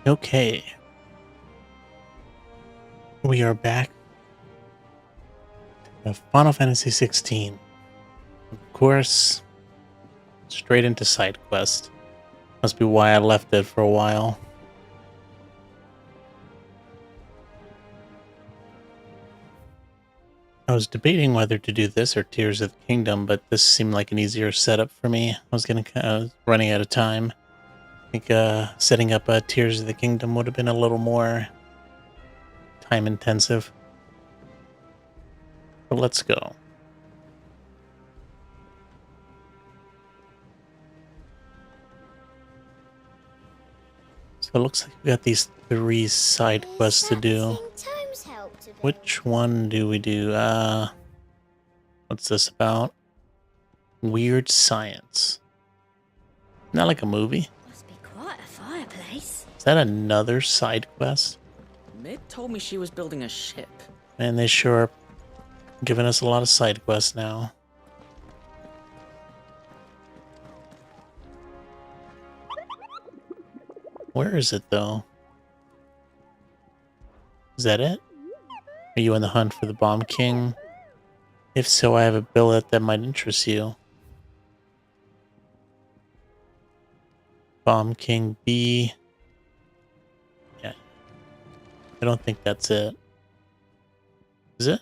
Okay, we are back to Final Fantasy 16. Of course, straight into side quest. Must be why I left it for a while. I was debating whether to do this or Tears of the Kingdom, but this seemed like an easier setup for me. I was running out of time. I think setting up Tears of the Kingdom would have been a little more time intensive. But let's go. So it looks like we got these 3 side quests to do. Which one do we do? What's this about? Weird Science. Not like a movie. Must be quite a fireplace. Is that another side quest? Mid told me she was building a ship. Man, they sure are giving us a lot of side quests now. Where is it, though? Is that it? Are you on the hunt for the Bomb King? If so, I have a billet that might interest you. Bomb King B. Yeah. I don't think that's it. Is it?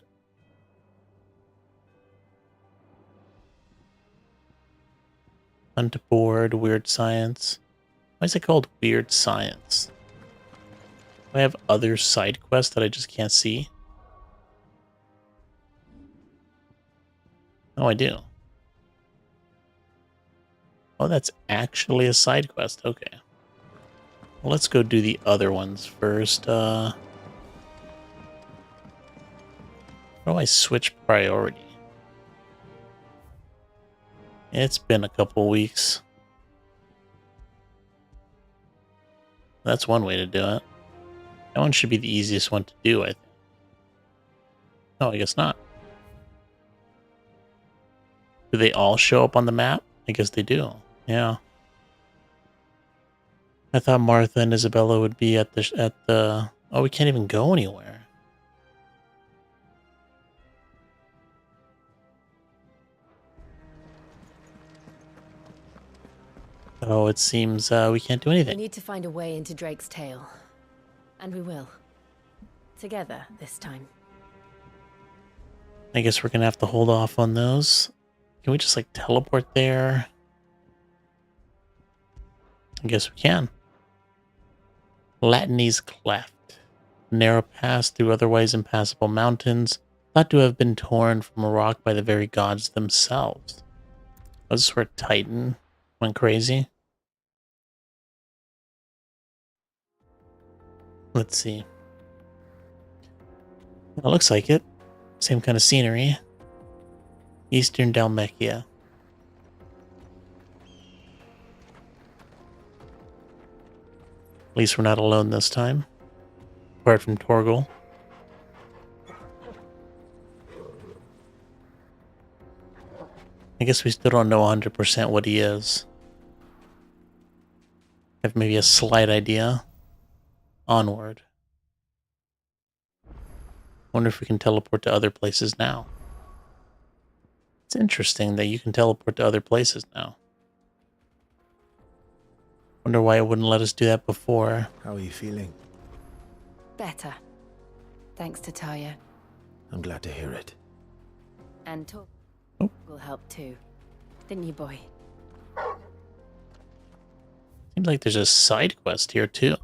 Hunt aboard, Weird Science. Why is it called Weird Science? Do I have other side quests that I just can't see? Oh, I do. Oh, that's actually a side quest. Okay. Well, let's go do the other ones first. How do I switch priority? It's been a couple weeks. That's one way to do it. That one should be the easiest one to do, I think. No, I guess not. Do they all show up on the map? I guess they do. Yeah. I thought Martha and Isabella would be at the. Oh, we can't even go anywhere. Oh, it seems we can't do We anything. need to find a way into Drake's tail. And we will. Together this time. I guess we're gonna have to hold off on those. Can we just like teleport there? I guess we can. Latany's Cleft. Narrow pass through otherwise impassable mountains, thought to have been torn from a rock by the very gods themselves. Was this where Titan went crazy? Let's see. It looks like it. Same kind of scenery. Eastern Dalmekia. At least we're not alone this time. Apart from Torgal. I guess we still don't know 100% what he is. Have maybe a slight idea. Onward. Wonder if we can teleport to other places now. It's interesting that you can teleport to other places now. Wonder why it wouldn't let us do that before. How are you feeling? Better. Thanks to Taya. I'm glad to hear it. And talk Oh. will help too. Didn't you, boy? Seems like there's a side quest here too.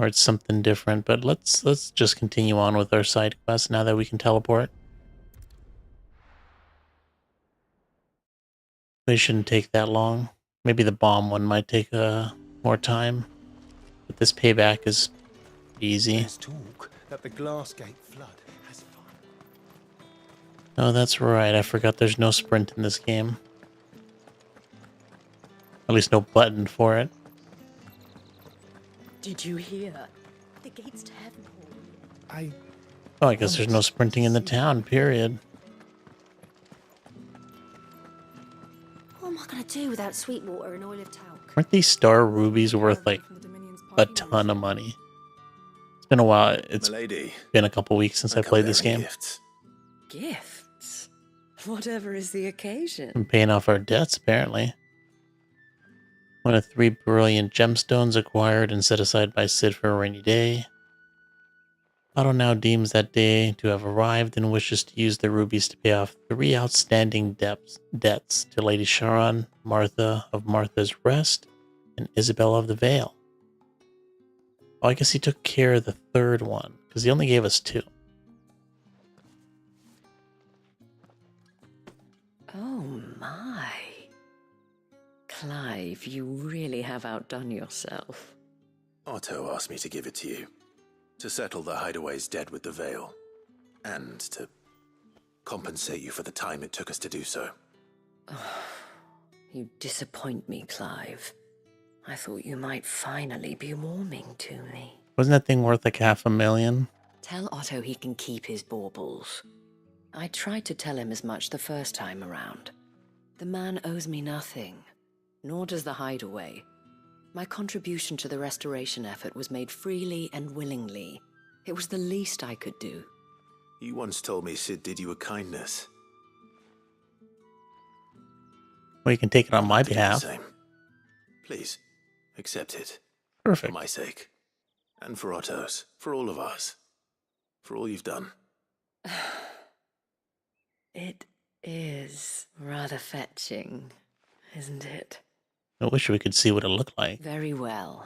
Or it's something different, but let's just continue on with our side quest now that we can teleport. They shouldn't take that long. Maybe the bomb one might take more time. But this payback is easy. There's talk that the Glassgate flood has fun. Oh, that's right. I forgot there's no sprint in this game. At least no button for it. Did you hear? The gates to heaven. Oh, I guess there's no sprinting in the town, period. What am I gonna do without sweet water and olive talc? Aren't these star rubies worth like a ton of money? It's been a while. It's Milady, been a couple weeks since I come played this bearing game. Gifts. Gifts? Whatever is the occasion? I'm paying off our debts, apparently. One of 3 brilliant gemstones acquired and set aside by Cid for a rainy day. Otto now deems that day to have arrived and wishes to use the rubies to pay off 3 outstanding debts to Lady Sharon, Martha of Martha's Rest, and Isabella of the Vale. Oh, I guess he took care of the 3rd one, because he only gave us 2. Oh my. Clive, you really have outdone yourself. Otto asked me to give it to you. To settle the Hideaway's debt with the Vale. And to compensate you for the time it took us to do so. You disappoint me, Clive. I thought you might finally be warming to me. Wasn't that thing worth like $500,000? Tell Otto he can keep his baubles. I tried to tell him as much the first time around. The man owes me nothing, nor does the Hideaway. My contribution to the restoration effort was made freely and willingly. It was the least I could do. You once told me Cid did you a kindness. Well, you can take it on my Do the behalf. same. Please, accept it. Perfect. For my sake. And for Otto's. For all of us. For all you've done. It is rather fetching, isn't it? I wish we could see what it looked like. Very well.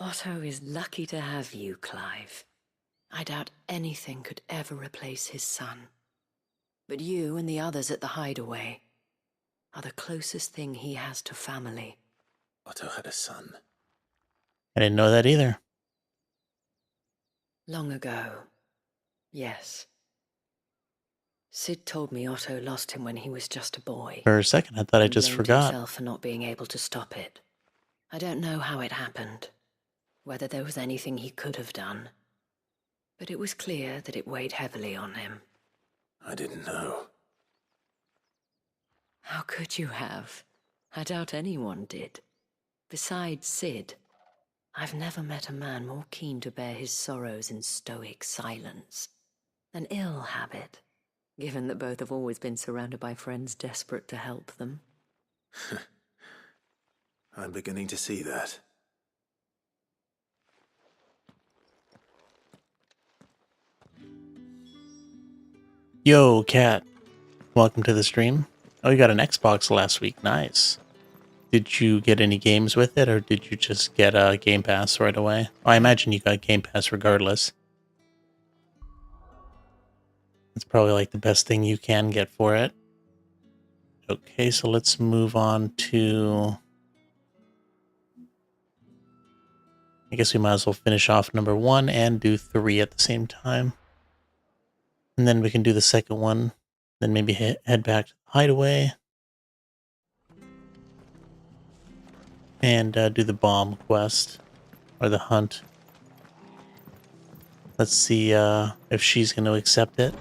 Otto is lucky to have you, Clive. I doubt anything could ever replace his son. But you and the others at the Hideaway are the closest thing he has to family. Otto had a son. I didn't know that either. Long ago, yes. Cid told me Otto lost him when he was just a boy. For a second, I thought I and just blamed forgot. himself for not being able to stop it. I don't know how it happened, whether there was anything he could have done. But it was clear that it weighed heavily on him. I didn't know. How could you have? I doubt anyone did. Besides Cid, I've never met a man more keen to bear his sorrows in stoic silence. An ill habit, given that both have always been surrounded by friends desperate to help them. I'm beginning to see that. Yo, Cat. Welcome to the stream. Oh, you got an Xbox last week. Nice. Did you get any games with it, or did you just get a Game Pass right away? I imagine you got Game Pass regardless. It's probably like the best thing you can get for it. Okay, so let's move on to... I guess we might as well finish off number 1 and do 3 at the same time. And then we can do the second one. Then maybe head back to the Hideaway. And do the bomb quest. Or the hunt. Let's see if she's going to accept it.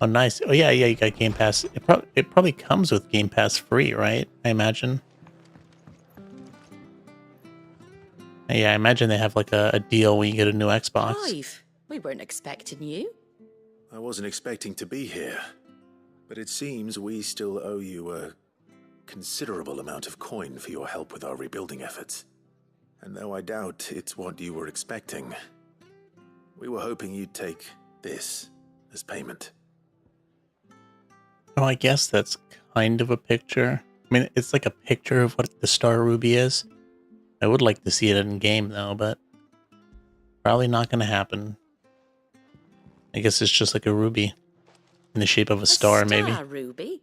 Oh, nice. Oh, yeah, you got Game Pass. It probably comes with Game Pass free, right? I imagine. Yeah, I imagine they have like a deal when you get a new Xbox. Clive, we weren't expecting you. I wasn't expecting to be here. But it seems we still owe you a considerable amount of coin for your help with our rebuilding efforts. And though I doubt it's what you were expecting, we were hoping you'd take this as payment. Oh, I guess that's kind of a picture. I mean, it's like a picture of what the Star Ruby is. I would like to see it in game, though, but probably not going to happen. I guess it's just like a ruby in the shape of a star, maybe. Ruby?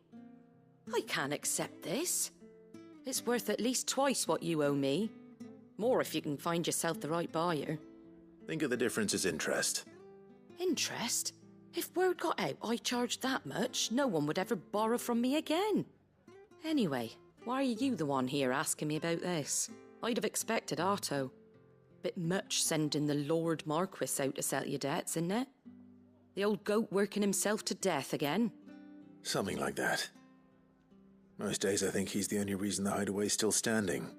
I can't accept this. It's worth at least twice what you owe me. More if you can find yourself the right buyer. Think of the difference as interest. Interest? If word got out I charged that much, no one would ever borrow from me again. Anyway, why are you the one here asking me about this? I'd have expected Otto. Bit much sending the Lord Marquis out to settle your debts, isn't it? The old goat working himself to death again. Something like that. Most days I think he's the only reason the hideaway's still standing.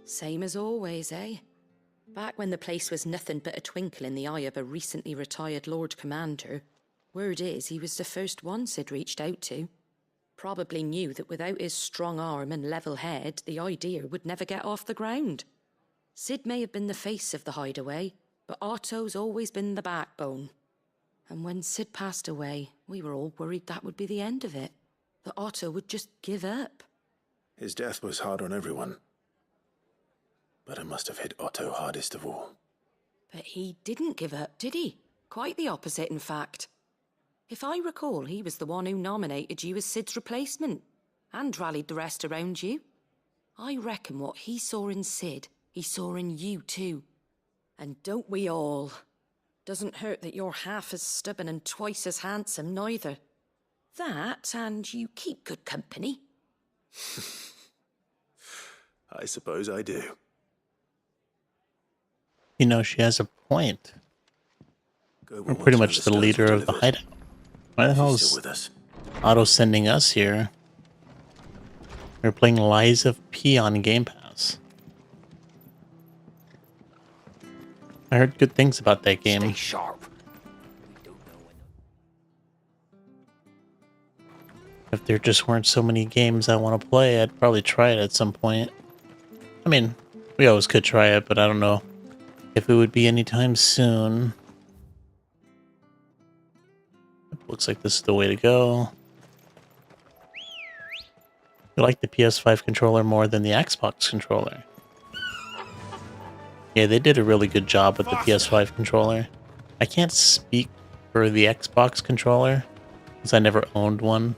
Same as always, eh? Back when the place was nothing but a twinkle in the eye of a recently retired Lord Commander, word is he was the first one Sid reached out to. Probably knew that without his strong arm and level head, the idea would never get off the ground. Sid may have been the face of the hideaway, but Otto's always been the backbone. And when Sid passed away, we were all worried that would be the end of it. That Otto would just give up. His death was hard on everyone. But it must have hit Otto hardest of all. But he didn't give up, did he? Quite the opposite, in fact. If I recall, he was the one who nominated you as Sid's replacement, and rallied the rest around you. I reckon what he saw in Sid, he saw in you too. And don't we all? Doesn't hurt that you're half as stubborn and twice as handsome, neither. That, and you keep good company. I suppose I do. You know, she has a point. Go We're pretty much the leader of the hideout. Why the hell Still is with us? Otto sending us here? We're playing Lies of P on Game Pass. I heard good things about that game. Stay sharp. If there just weren't so many games I want to play, I'd probably try it at some point. I mean, we always could try it, but I don't know if it would be anytime soon. Looks like this is the way to go. I like the PS5 controller more than the Xbox controller. Yeah, they did a really good job with the PS5 controller. I can't speak for the Xbox controller, because I never owned one.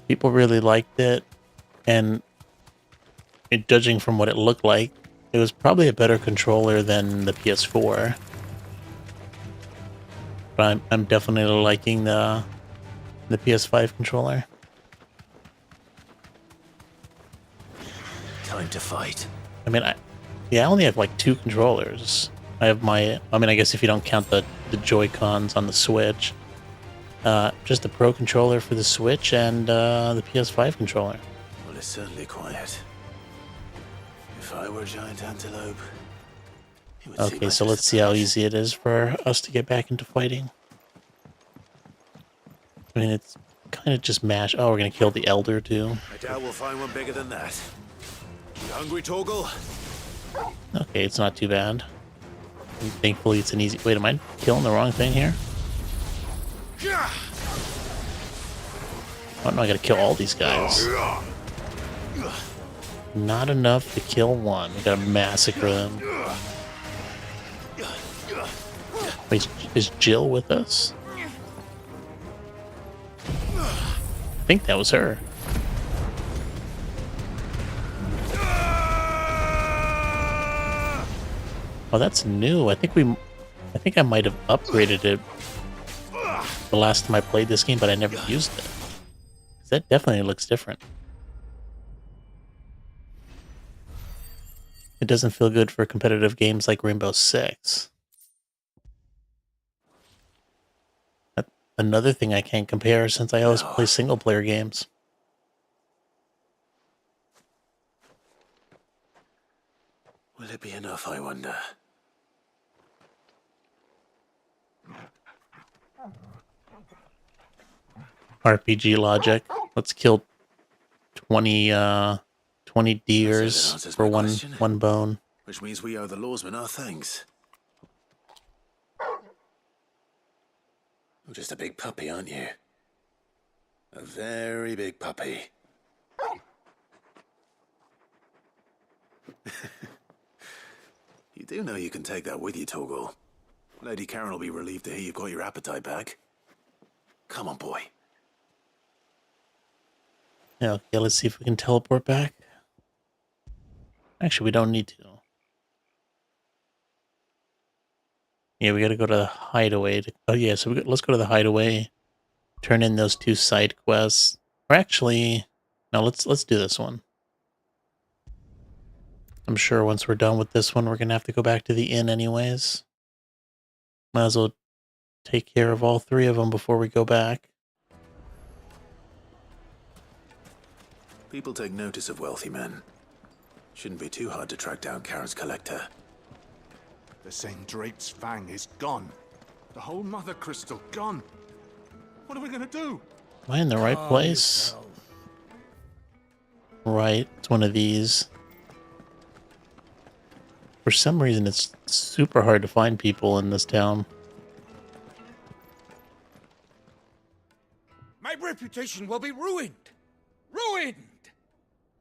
People really liked it, and judging from what it looked like, it was probably a better controller than the PS4. But I'm definitely liking the PS5 controller. Time to fight. I mean, I only have like 2 controllers. I have my, I mean, I guess if you don't count the Joy-Cons on the Switch. Just the Pro controller for the Switch and the PS5 controller. Well, it's certainly quiet. If I were a giant antelope, you would see Okay, my so let's see how disadvantage. easy it is for us to get back into fighting. I mean, it's kind of just mash. Oh, we're gonna kill the Elder too. I doubt we'll find one bigger than that. You hungry, Torgal? Okay, it's not too bad. And thankfully, it's an easy. Wait, am I killing the wrong thing here? Oh no, I gotta kill all these guys. Not enough to kill one. We gotta massacre them. Wait, is Jill with us? I think that was her. Oh, that's new. I think I might have upgraded it the last time I played this game, but I never used it. 'Cause that definitely looks different. It doesn't feel good for competitive games like Rainbow Six. Another thing I can't compare since I always play single player games. Will it be enough, I wonder? RPG logic. Let's kill 20 deers answers for my one question. bone. Which means we owe the lawsmen our thanks. You're just a big puppy, aren't you? A very big puppy. You do know you can take that with you, Torgal. Lady Karen will be relieved to hear you've got your appetite back. Come on, boy. Yeah, okay, let's see if we can teleport back. Actually, we don't need to. Yeah, we gotta go to the hideaway. Oh yeah, so let's go to the hideaway. Turn in those 2 side quests. Or actually, no, let's do this one. I'm sure once we're done with this one, we're gonna have to go back to the inn anyways. Might as well take care of all 3 of them before we go back. People take notice of wealthy men. Shouldn't be too hard to track down Karen's collector. They're saying Drake's Fang is gone. The whole Mother Crystal gone. What are we gonna do? Am I in the right place? Right, it's one of these. For some reason, it's super hard to find people in this town. My reputation will be ruined. Ruined!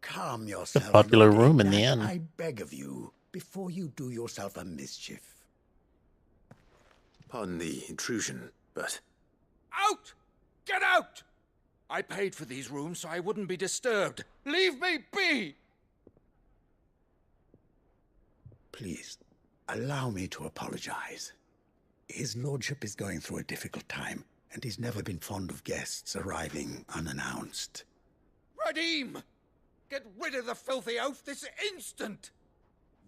Calm It's a yourself. popular Lord room in the Ignac, inn. I beg of you, before you do yourself a mischief. Pardon the intrusion, but Out! Get out! I paid for these rooms so I wouldn't be disturbed. Leave me be! Please, allow me to apologize. His lordship is going through a difficult time, and he's never been fond of guests arriving unannounced. Radim! Get rid of the filthy oaf this instant!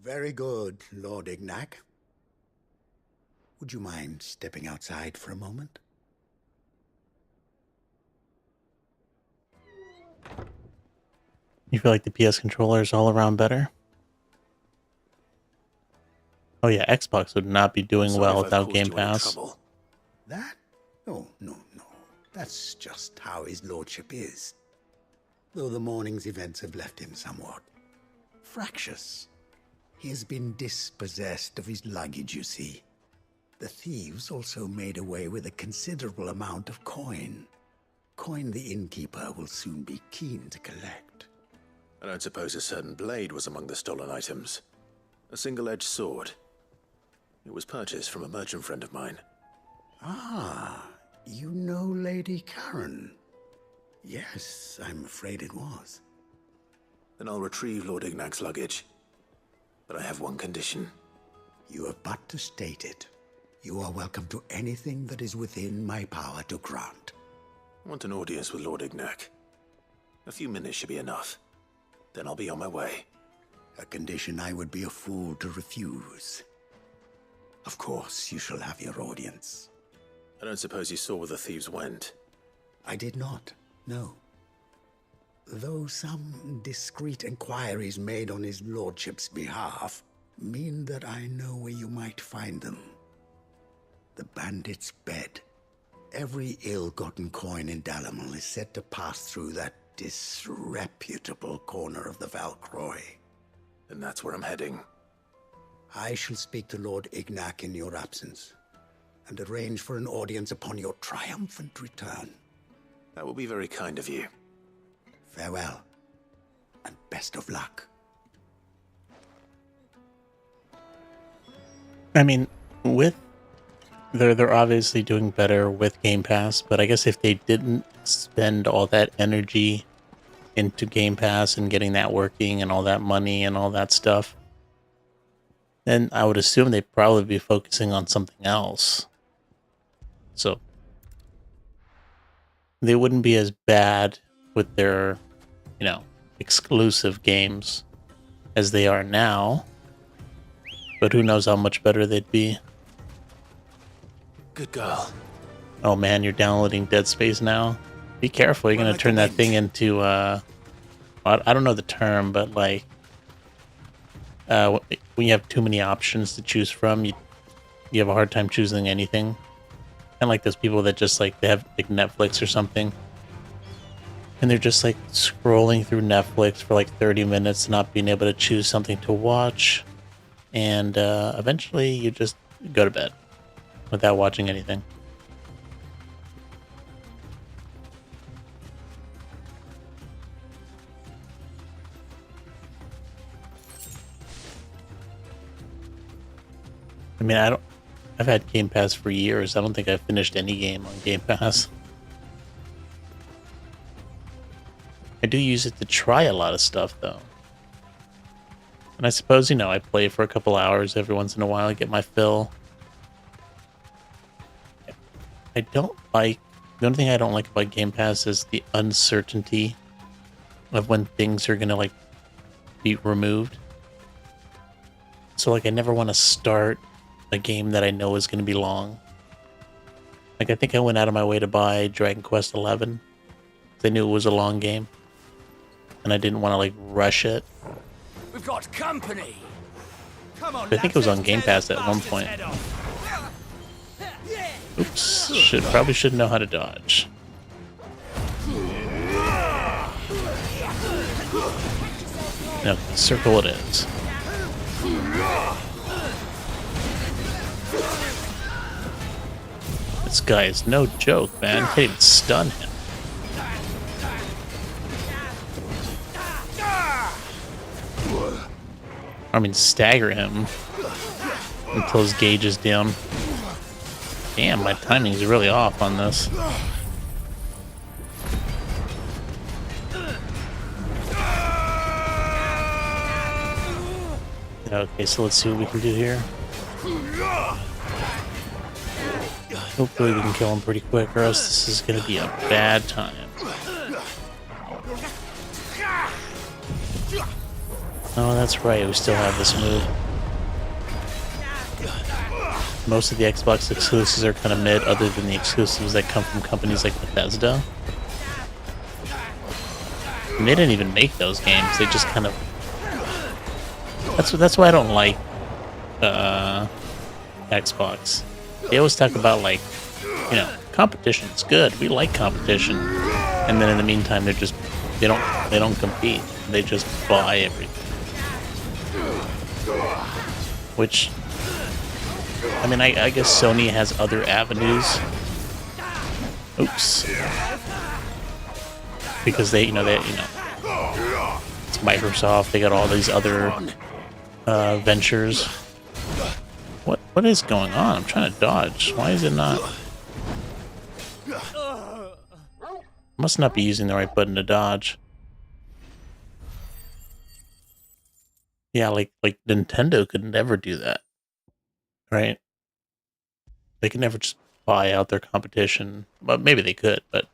Very good, Lord Ignac. Would you mind stepping outside for a moment? You feel like the PS controller is all around better? Oh yeah, Xbox would not be doing sorry well if I've without caused Game you any Pass. trouble. That? No. That's just how his lordship is. Though the morning's events have left him somewhat fractious. He has been dispossessed of his luggage, you see. The thieves also made away with a considerable amount of coin. Coin the innkeeper will soon be keen to collect. I don't suppose a certain blade was among the stolen items. A single-edged sword. It was purchased from a merchant friend of mine. Ah, you know Lady Karen. Yes, I'm afraid it was. Then I'll retrieve Lord Ignac's luggage. But I have one condition. You have but to state it. You are welcome to anything that is within my power to grant. I want an audience with Lord Ignac. A few minutes should be enough. Then I'll be on my way. A condition I would be a fool to refuse. Of course, you shall have your audience. I don't suppose you saw where the thieves went. I did not, no. Though some discreet inquiries made on his lordship's behalf mean that I know where you might find them. The bandit's bed. Every ill-gotten coin in Dalamel is said to pass through that disreputable corner of the Valcroy. And that's where I'm heading. I shall speak to Lord Ignac in your absence, and arrange for an audience upon your triumphant return. That will be very kind of you. Farewell, and best of luck. I mean, with they're obviously doing better with Game Pass, but I guess if they didn't spend all that energy into Game Pass and getting that working and all that money and all that stuff, then I would assume they'd probably be focusing on something else. So they wouldn't be as bad with their, exclusive games as they are now. But who knows how much better they'd be. Good girl. Oh man, you're downloading Dead Space now? Be careful, you're gonna turn that thing into, I don't know the term, but like, when you have too many options to choose from, you have a hard time choosing anything. And like those people that just like, they have like Netflix or something, and they're just like scrolling through Netflix for like 30 minutes, not being able to choose something to watch. And eventually you just go to bed without watching anything. I mean, I've had Game Pass for years. I don't think I've finished any game on Game Pass. I do use it to try a lot of stuff, though. And I suppose, I play for a couple hours every once in a while, get my fill. The only thing I don't like about Game Pass is the uncertainty of when things are gonna, be removed. So, I never want to start a game that I know is gonna be long. I think I went out of my way to buy Dragon Quest XI. I knew it was a long game. and I didn't want to like rush it. We've got company. Come on, I think it was on Game Pass at one point. Oops, probably should know how to dodge. No, circle it is. This guy is no joke, man. Can't even stun him. I mean, stagger him until his gauge is down. Damn, my timing's really off on this. Okay, so let's see what we can do here. Hopefully we can kill him pretty quick, or else this is gonna be a bad time. Oh, that's right, we still have this move. Most of the Xbox exclusives are kind of mid, other than the exclusives that come from companies like Bethesda. And they didn't even make those games, they just kind of... That's why I don't like Xbox. They always talk about, like, you know, competition's good. We like competition, and then in the meantime, they don't compete. They just buy everything. Which, I mean, I guess Sony has other avenues. Oops. Because they, it's Microsoft. They got all these other ventures. What is going on? I'm trying to dodge. Why is it not? Must not be using the right button to dodge. Yeah, like Nintendo could never do that, right? They could never just buy out their competition. Well, maybe they could, but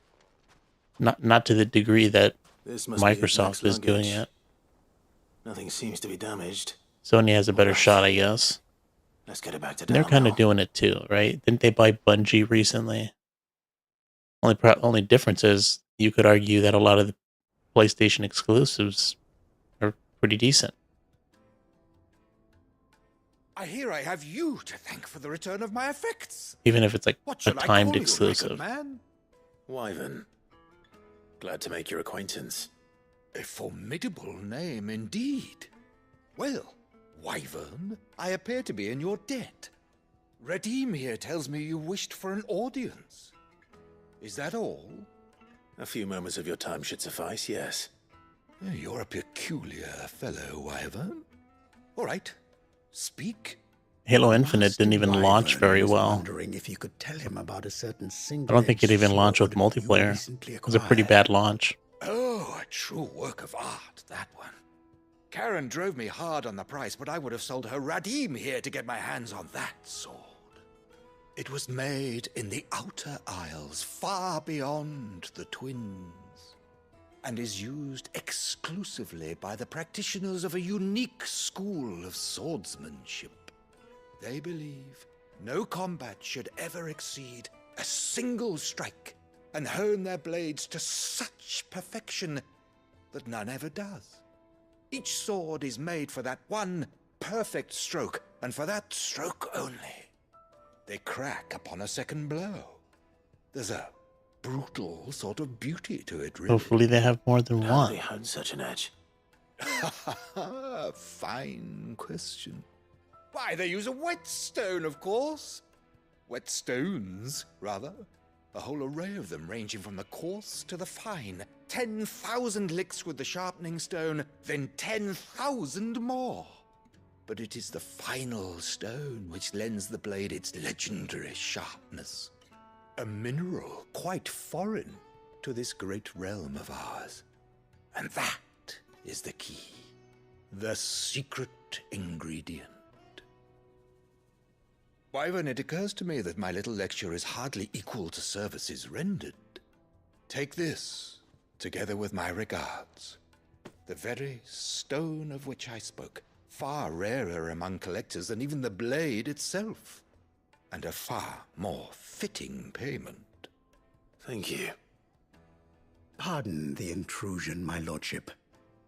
not to the degree that Microsoft is doing it. Nothing seems to be damaged. Sony has a better shot, I guess. Let's get it back to They're kind of doing it too, right? Didn't they buy Bungie recently? Only difference is you could argue that a lot of the PlayStation exclusives are pretty decent. I hear I have you to thank for the return of my effects. Even if it's like What a shall I timed call you, exclusive. man? Wyvern. Glad to make your acquaintance. A formidable name indeed. Well, Wyvern, I appear to be in your debt. Redeem here tells me you wished for an audience. Is that all? A few moments of your time should suffice, yes. You're a peculiar fellow, Wyvern. All right, speak. Halo Infinite didn't even launch very well. Wondering if you could tell him about a certain I don't think it even launched with multiplayer. It was a pretty bad launch. Oh, a true work of art, that one. Karen drove me hard on the price, but I would have sold her Radim here to get my hands on that sword. It was made in the Outer Isles, far beyond the Twins, and is used exclusively by the practitioners of a unique school of swordsmanship. They believe no combat should ever exceed a single strike, and hone their blades to such perfection that none ever does. Each sword is made for that one perfect stroke, and for that stroke only. They crack upon a second blow. There's a brutal sort of beauty to it, really. Hopefully they have more than How one. they hone such an edge? Fine question. Why, they use a whetstone, of course. Whetstones, rather. A whole array of them, ranging from the coarse to the fine. 10,000 licks with the sharpening stone, then 10,000 more. But it is the final stone which lends the blade its legendary sharpness. A mineral quite foreign to this great realm of ours. And that is the key. The secret ingredient. Wyvern, it occurs to me that my little lecture is hardly equal to services rendered. Take this, together with my regards. The very stone of which I spoke, far rarer among collectors than even the blade itself, and a far more fitting payment. Thank you. Pardon the intrusion, my lordship.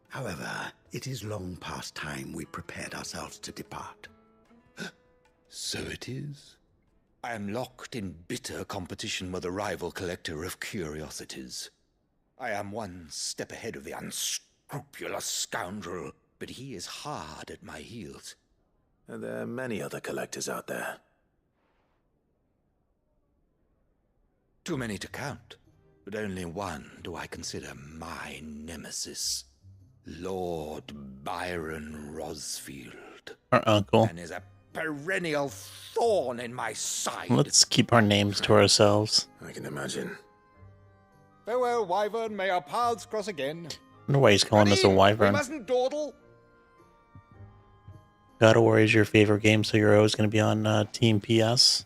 However, it is long past time we prepared ourselves to depart. So it is. I am locked in bitter competition with a rival collector of curiosities. I am one step ahead of the unscrupulous scoundrel, but he is hard at my heels. And there are many other collectors out there. Too many to count, but only one do I consider my nemesis. Lord Byron Rosfield. Our uncle. And is a perennial thorn in my side. Let's keep our names to ourselves. I can imagine. Farewell, Wyvern. May our paths cross again. I wonder why he's calling us a We wyvern. mustn't dawdle. God of War is your favorite game, so you're always going to be on Team PS.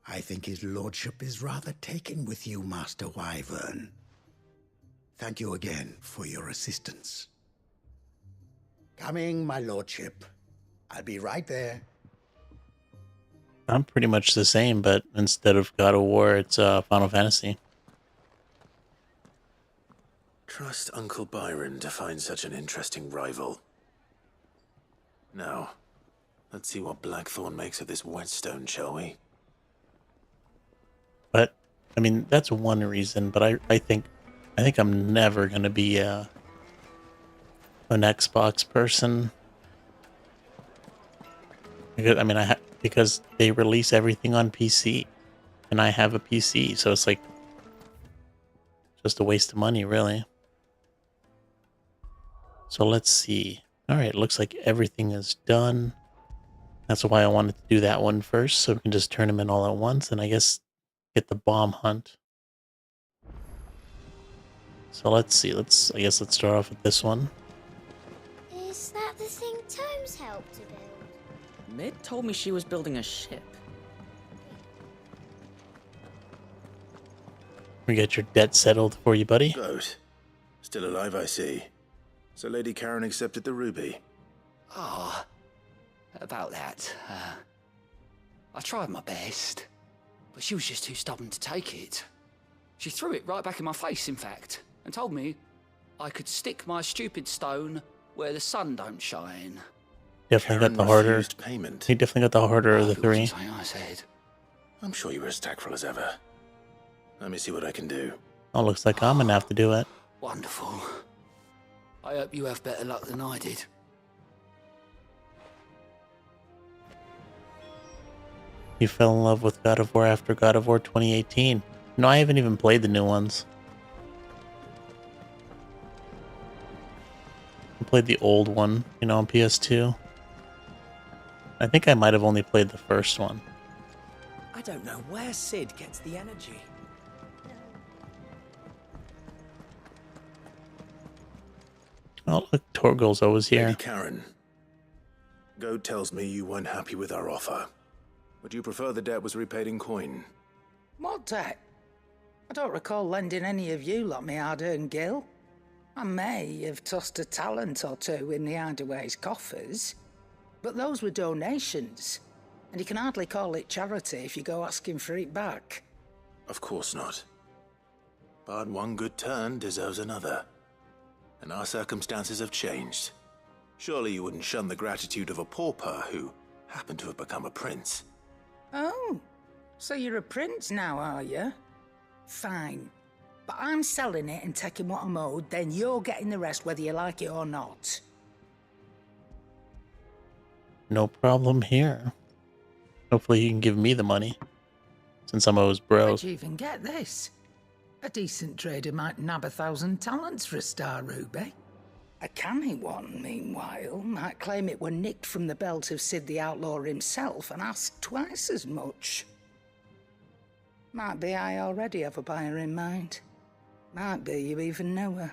I think his lordship is rather taken with you, Master Wyvern. Thank you again for your assistance. Coming, my lordship. I'll be right there. I'm pretty much the same, but instead of God of War, it's Final Fantasy. Trust Uncle Byron to find such an interesting rival. Now, let's see what Blackthorn makes of this whetstone, shall we? But, I mean, that's one reason, but I think I'm never going to be an Xbox person. Because, I mean, because they release everything on PC, and I have a PC, so it's like just a waste of money, really. So let's see. All right, looks like everything is done. That's why I wanted to do that one first, so we can just turn them in all at once, and I guess get the bomb hunt. So let's see. I guess let's start off with this one. Is that the thing Tomes helped to build? Mid told me she was building a ship. We get your debt settled for you, buddy. Goat. Still alive, I see. So Lady Karen accepted the ruby. Ah, about that. I tried my best, but she was just too stubborn to take it. She threw it right back in my face, in fact, and told me I could stick my stupid stone where the sun don't shine. Definitely Karen got the harder. refused payment. He definitely got the harder of the It wasn't three. something I said. I'm sure you were as tactful as ever. Let me see what I can do. Oh, looks like I'm gonna have to do it. Wonderful. I hope you have better luck than I did. You fell in love with God of War after God of War 2018. No, I haven't even played the new ones. I played the old one, on PS2. I think I might have only played the first one. I don't know where Sid gets the energy. Oh, look, Torgal's always here. Lady Karen. Goat tells me you weren't happy with our offer. Would you prefer the debt was repaid in coin? What debt? I don't recall lending any of you lot me hard-earned gil. I may have tossed a talent or two in the Hideaway's coffers, but those were donations, and you can hardly call it charity if you go asking for it back. Of course not. But one good turn deserves another. And our circumstances have changed. Surely you wouldn't shun the gratitude of a pauper who happened to have become a prince. Oh, so you're a prince now, are you? Fine. But I'm selling it and taking what I'm owed, then you're getting the rest whether you like it or not. No problem here. Hopefully he can give me the money, since I'm always broke. Where'd you even get this? A decent trader might nab 1,000 talents for a star ruby. A canny one, meanwhile, might claim it were nicked from the belt of Sid the Outlaw himself and ask twice as much. Might be I already have a buyer in mind. Might be you even know her.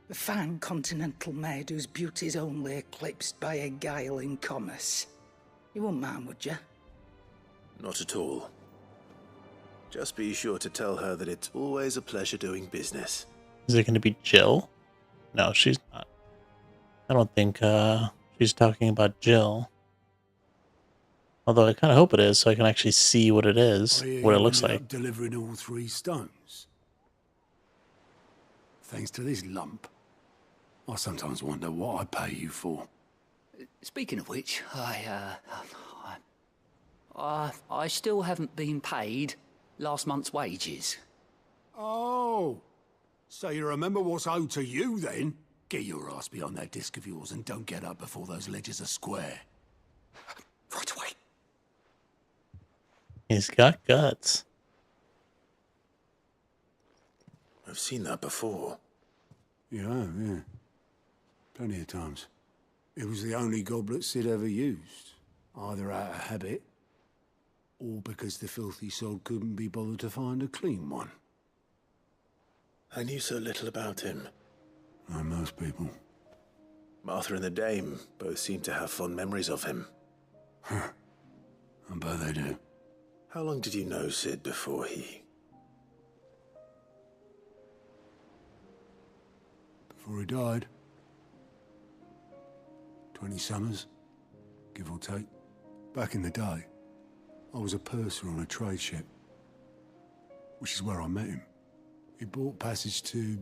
A fine continental maid whose beauty's only eclipsed by a guile in commerce. You wouldn't mind, would you? Not at all. Just be sure to tell her that it's always a pleasure doing business. Is it going to be Jill? No, she's not. I don't think she's talking about Jill. Although I kind of hope it is, so I can actually see what it is, what it looks like. Delivering all 3 stones. Thanks to this lump. I sometimes wonder what I pay you for. Speaking of which, I still haven't been paid last month's wages. Oh, so you remember what's owed to you then? Get your ass behind that disc of yours and don't get up before those ledgers are square. Right away. He's got guts. I've seen that before. Yeah. Plenty of times. It was the only goblet Sid ever used, either out of habit, or because the filthy sod couldn't be bothered to find a clean one. I knew so little about him. Like most people. Martha and the Dame both seem to have fond memories of him. I bet they do. How long did you know Sid before he... Before he died. 20 summers, give or take. Back in the day, I was a purser on a trade ship, which is where I met him. He bought passage to...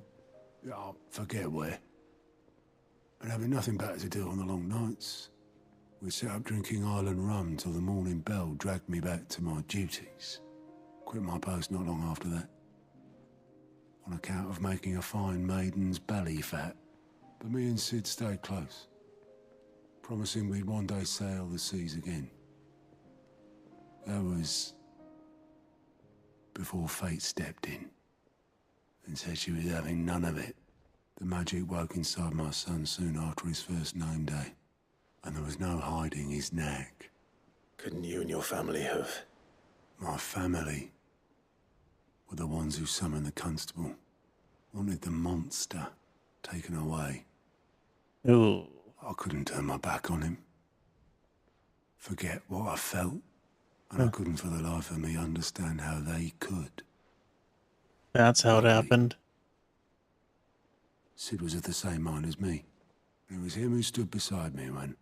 I forget where. And having nothing better to do on the long nights, we set up drinking island rum till the morning bell dragged me back to my duties. Quit my post not long after that. On account of making a fine maiden's belly fat. But me and Sid stayed close, promising we'd one day sail the seas again. That was before fate stepped in and said she was having none of it. The magic woke inside my son soon after his first name day, and there was no hiding his knack. Couldn't you and your family have... My family were the ones who summoned the constable, wanted the monster taken away. Ooh. I couldn't turn my back on him. Forget what I felt, and I couldn't for the life of me understand how they could. That's how it happened. Sid was of the same mind as me. It was him who stood beside me when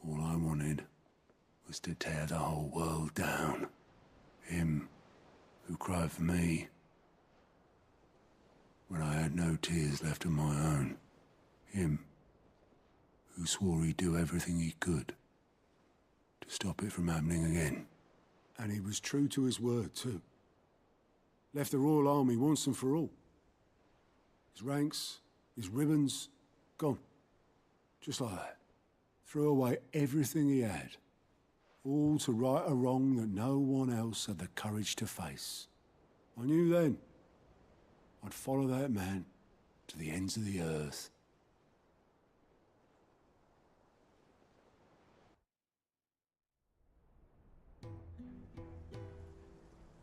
all I wanted was to tear the whole world down. Him who cried for me when I had no tears left of my own. Him who swore he'd do everything he could to stop it from happening again. And he was true to his word, too. Left the Royal Army once and for all. His ranks, his ribbons, gone. Just like that. Threw away everything he had. All to right a wrong that no one else had the courage to face. I knew then I'd follow that man to the ends of the earth.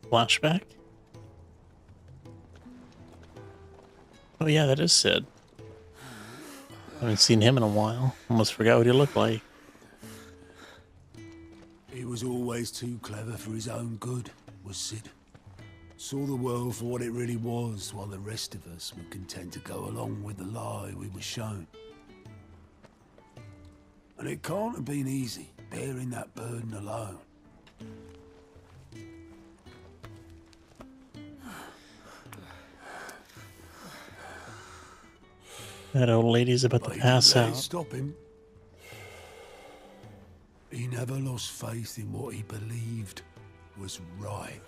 Flashback? Oh yeah, that is Sid. I haven't seen him in a while. Almost forgot what he looked like. He was always too clever for his own good, was Sid. Saw the world for what it really was, while the rest of us were content to go along with the lie we were shown. And it can't have been easy, bearing that burden alone. That old lady's about to pass out. Stop him. He never lost faith in what he believed was right.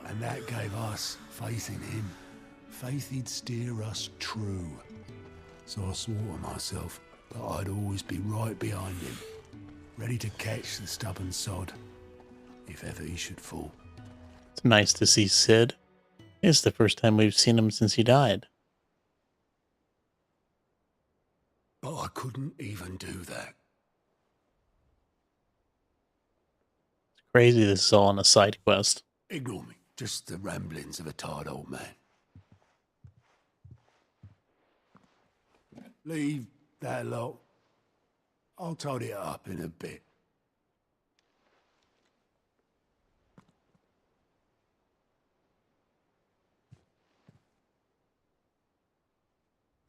And that gave us faith in him. Faith he'd steer us true. So I swore to myself that I'd always be right behind him, ready to catch the stubborn sod, if ever he should fall. It's nice to see Sid. It's the first time we've seen him since he died. But I couldn't even do that. It's crazy this is all on a side quest. Ignore me. Just the ramblings of a tired old man. Leave that lot. I'll tidy it up in a bit.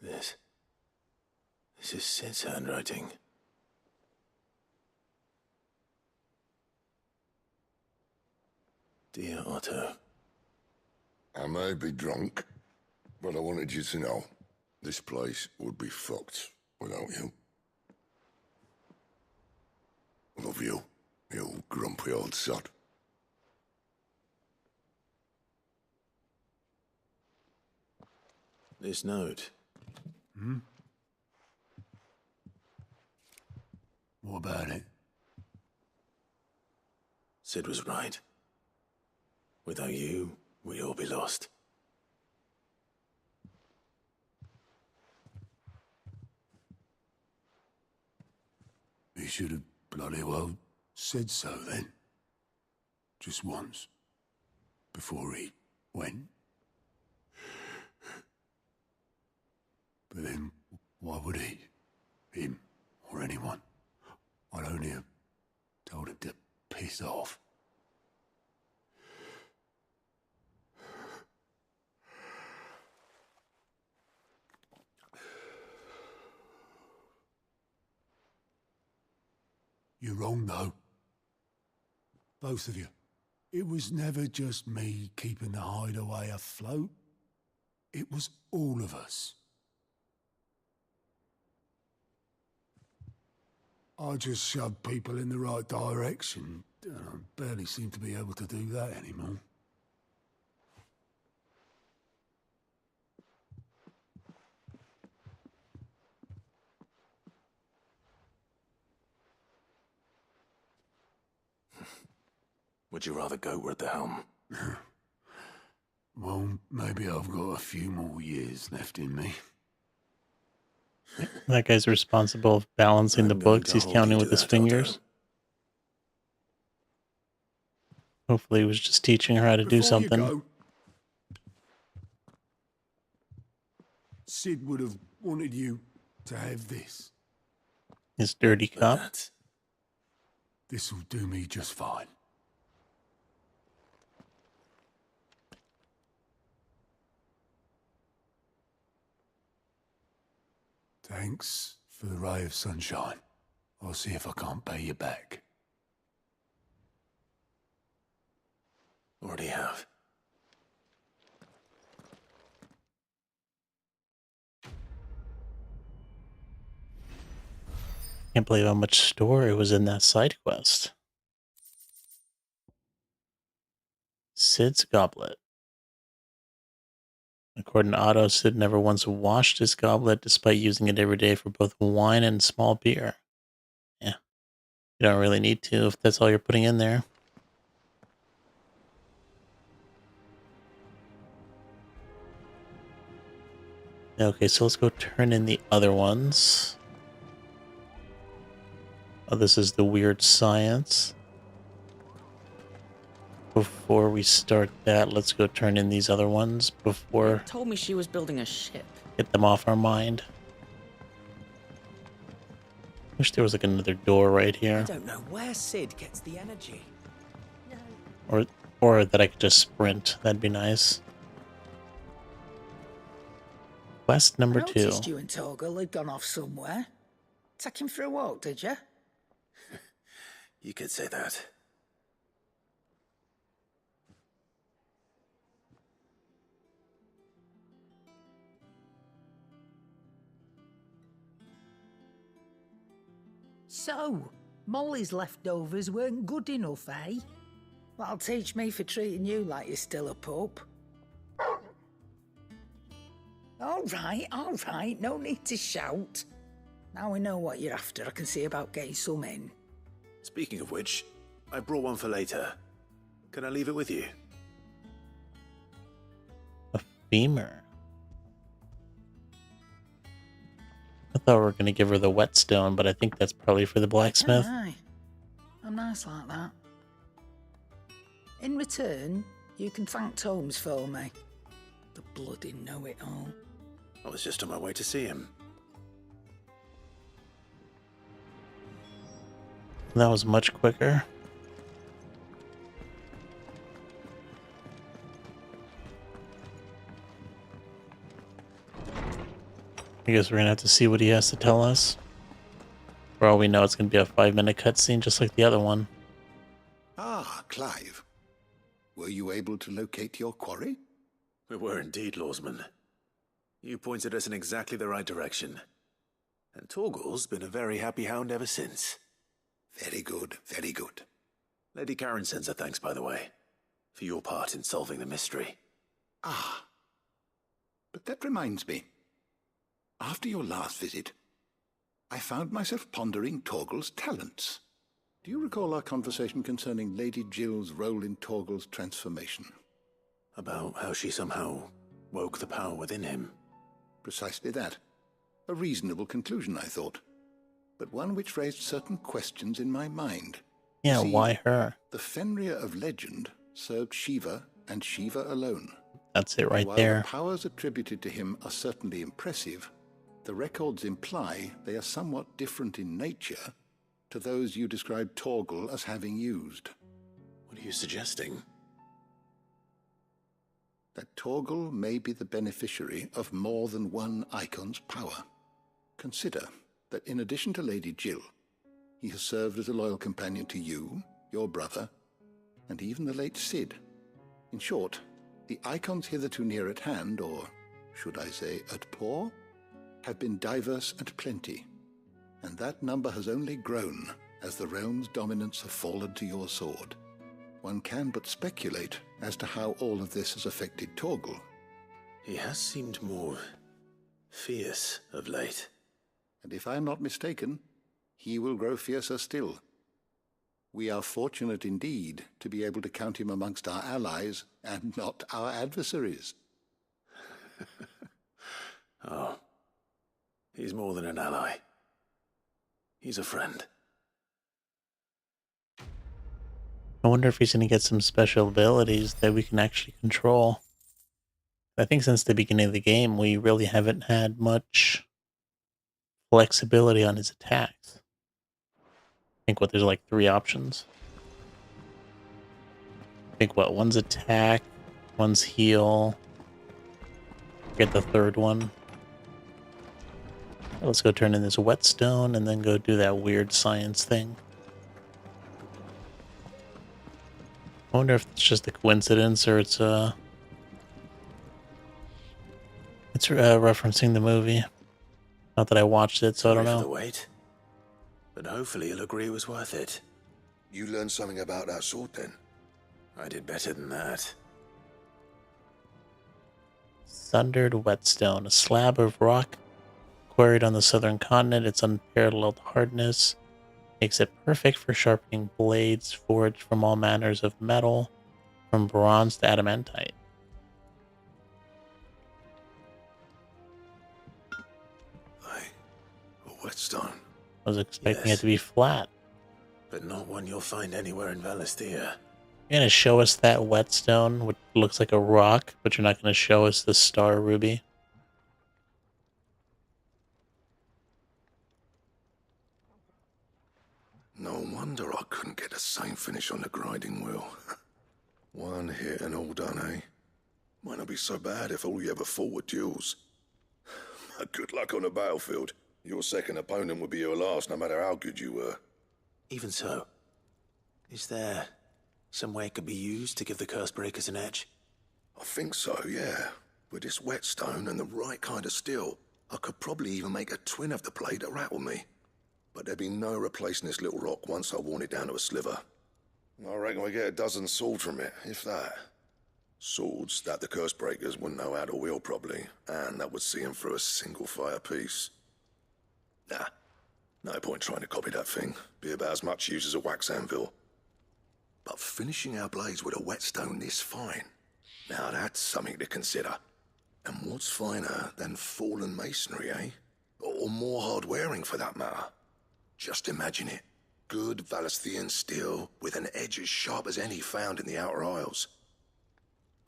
This is Sid's handwriting. Dear Otto. I may be drunk, but I wanted you to know This place would be fucked without you. Love you, you grumpy old sod. This note. Hmm? What about it? Sid was right. Without you, we'd all be lost. He should have bloody well said so then. Just once. Before he went. But then, why would he? Him, or anyone? I'd only have told him to piss off. You're wrong, though. Both of you. It was never just me keeping the hideaway afloat. It was all of us. I just shoved people in the right direction. I barely seem to be able to do that anymore. Would you rather goat were at the helm? Well, maybe I've got a few more years left in me. That guy's responsible for balancing the books. He's counting with his fingers. Hopefully he was just teaching her how to do something. Go, Sid would have wanted you to have this. His dirty cup. This'll do me just fine. Thanks for the ray of sunshine. I'll see if I can't pay you back. Already have. Can't believe how much story was in that side quest. Sid's goblet. According to Otto, Sid never once washed his goblet despite using it every day for both wine and small beer. Yeah. You don't really need to if that's all you're putting in there. Okay, so let's go turn in the other ones. Oh, this is the weird science. Before we start that, let's go turn in these other ones before... Told me she was building a ship. Get them off our mind. Wish there was like another door right I here. don't know where Sid gets the energy. Or that I could just sprint. That'd be nice. Quest number 2. Noticed you and Torgal had gone off somewhere. Take him for a walk, did you? You could say that. So, Molly's leftovers weren't good enough, eh? That'll teach me for treating you like you're still a pup. All right, no need to shout. Now we know what you're after, I can see about getting some in. Speaking of which, I brought one for later. Can I leave it with you? A femur. I thought we were going to give her the whetstone, but I think that's probably for the blacksmith. Aye. I'm nice like that. In return, you can thank Tomes for me. The bloody know-it-all. I was just on my way to see him. That was much quicker. I guess we're going to have to see what he has to tell us. For all we know, it's going to be a 5-minute cutscene just like the other one. Ah, Clive. Were you able to locate your quarry? We were indeed, Lawsman. You pointed us in exactly the right direction. And Torgal's been a very happy hound ever since. Very good, very good. Lady Karen sends her thanks, by the way, for your part in solving the mystery. Ah. But that reminds me. After your last visit, I found myself pondering Torgal's talents. Do you recall our conversation concerning Lady Jill's role in Torgal's transformation? About how she somehow woke the power within him. Precisely that. A reasonable conclusion, I thought. But one which raised certain questions in my mind. Yeah, See, why her? The Fenrir of legend served Shiva and Shiva alone. That's it right While there. the powers attributed to him are certainly impressive, the records imply they are somewhat different in nature to those you described Torgal as having used. What are you suggesting? That Torgal may be the beneficiary of more than one icon's power. Consider that in addition to Lady Jill, he has served as a loyal companion to you, your brother, and even the late Cid. In short, the icons hitherto near at hand, or should I say at paw, have been diverse and plenty, and that number has only grown as the realm's dominance have fallen to your sword. One can but speculate as to how all of this has affected Torgal. He has seemed more fierce of late. And if I am not mistaken, he will grow fiercer still. We are fortunate indeed to be able to count him amongst our allies and not our adversaries. Oh, he's more than an ally. He's a friend. I wonder if he's going to get some special abilities that we can actually control. I think since the beginning of the game, we really haven't had much flexibility on his attacks. I think there's like 3 options. I think one's attack, one's heal. Get the third one. Let's go turn in this whetstone and then go do that weird science thing. I wonder if it's just a coincidence or it's referencing the movie. Not that I watched it, so I don't Sorry for know. the wait, but hopefully he'll agree it was worth it. You learned something about that sword then? I did better than that. Sundered whetstone, a slab of rock quarried on the southern continent. Its unparalleled hardness makes it perfect for sharpening blades forged from all manners of metal, from bronze to adamantite. A whetstone. I was expecting Yes. it to be flat. But not one you'll find anywhere in Valisthea. You're going to show us that whetstone, which looks like a rock, but you're not going to show us the star ruby. No wonder I couldn't get the same finish on the grinding wheel. One hit and all done, eh? Might not be so bad if all you ever fought were duels. Good luck on the battlefield. Your second opponent would be your last, no matter how good you were. Even so, is there some way it could be used to give the Curse Breakers an edge? I think so, yeah. With this whetstone and the right kind of steel, I could probably even make a twin of the blade that rattled me. But there'd be no replacing this little rock once I worn it down to a sliver. I reckon we get a dozen swords from it, if that. Swords that the Curse Breakers wouldn't know how to wield properly, and that would see them through a single fire piece. Nah, no point trying to copy that thing. Be about as much use as a wax anvil. But finishing our blades with a whetstone this fine, now that's something to consider. And what's finer than fallen masonry, eh? Or more hard-wearing, for that matter. Just imagine it. Good Valisthean steel with an edge as sharp as any found in the Outer Isles.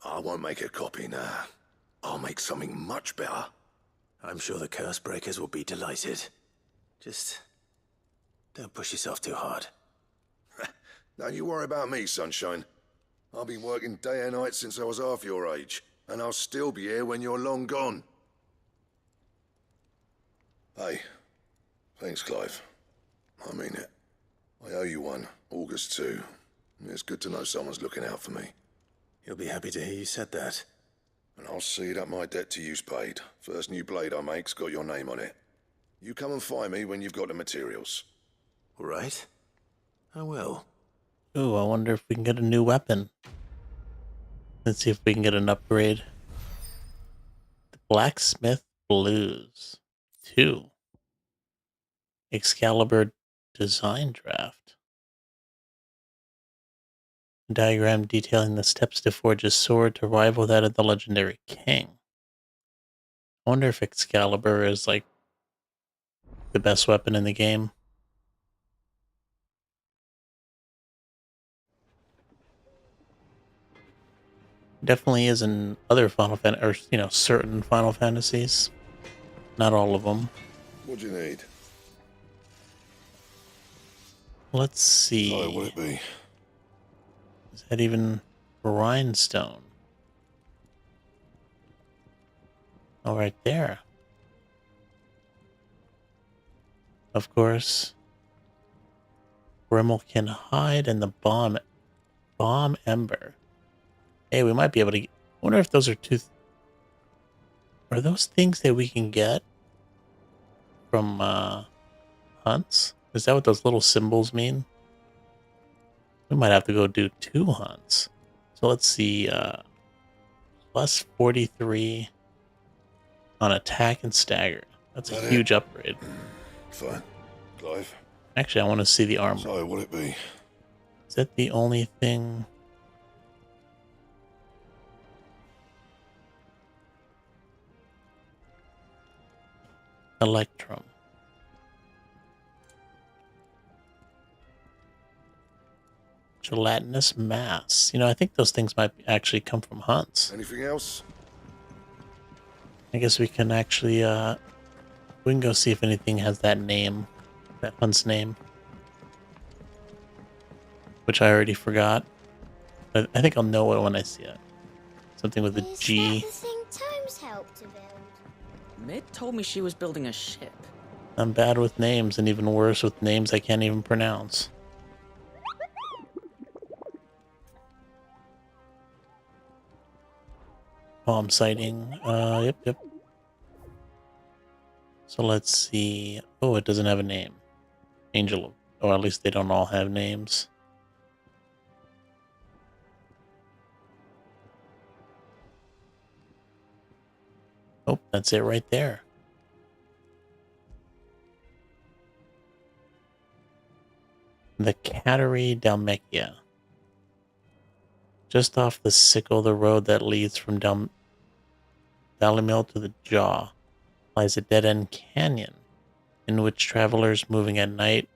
I won't make a copy, nah. I'll make something much better. I'm sure the Curse Breakers will be delighted. Just don't push yourself too hard. Don't you worry about me, sunshine. I've been working day and night since I was half your age, and I'll still be here when you're long gone. Hey, thanks, Clive. I mean it. I owe you one, August too. It's good to know someone's looking out for me. He'll be happy to hear you said that. And I'll see that my debt to you's paid. First new blade I make's got your name on it. You come and find me when you've got the materials. All right. I will. Ooh, I wonder if we can get a new weapon. Let's see if we can get an upgrade. The Blacksmith Blues 2. Excalibur Design Draft. A diagram detailing the steps to forge a sword to rival that of the legendary king. I wonder if Excalibur is like the best weapon in the game. Definitely is in other Final Fantasy, or certain Final Fantasies. Not all of them. What do you need? Let's see. Oh, will it be? Is that even rhinestone? Oh, right there. Of course. Brimel can hide and the bomb ember. Hey, we might be able to. I wonder if those are are those things that we can get from hunts? Is that what those little symbols mean? We might have to go do 2 hunts. So let's see. Plus 43 on attack and stagger. That's a huge upgrade. Fine. Clive. Actually, I want to see the armor. So, will it be? Is that the only thing? Electrum. Gelatinous mass. I think those things might actually come from hunts. Anything else? I guess we can actually, we can go see if anything has that name, that hunt's name. Which I already forgot. But I think I'll know it when I see it. Something with a G. Is that the thing Tomes helped to build? Mid told me she was building a ship. I'm bad with names, and even worse with names I can't even pronounce. Palm sighting. Yep. So let's see. Oh, it doesn't have a name. Angel. Or at least they don't all have names. Oh, that's it right there. The Cattery Dalmekia. Just off the Sickle, the road that leads from Dalimil to the Jaw, lies a dead-end canyon in which travelers moving at night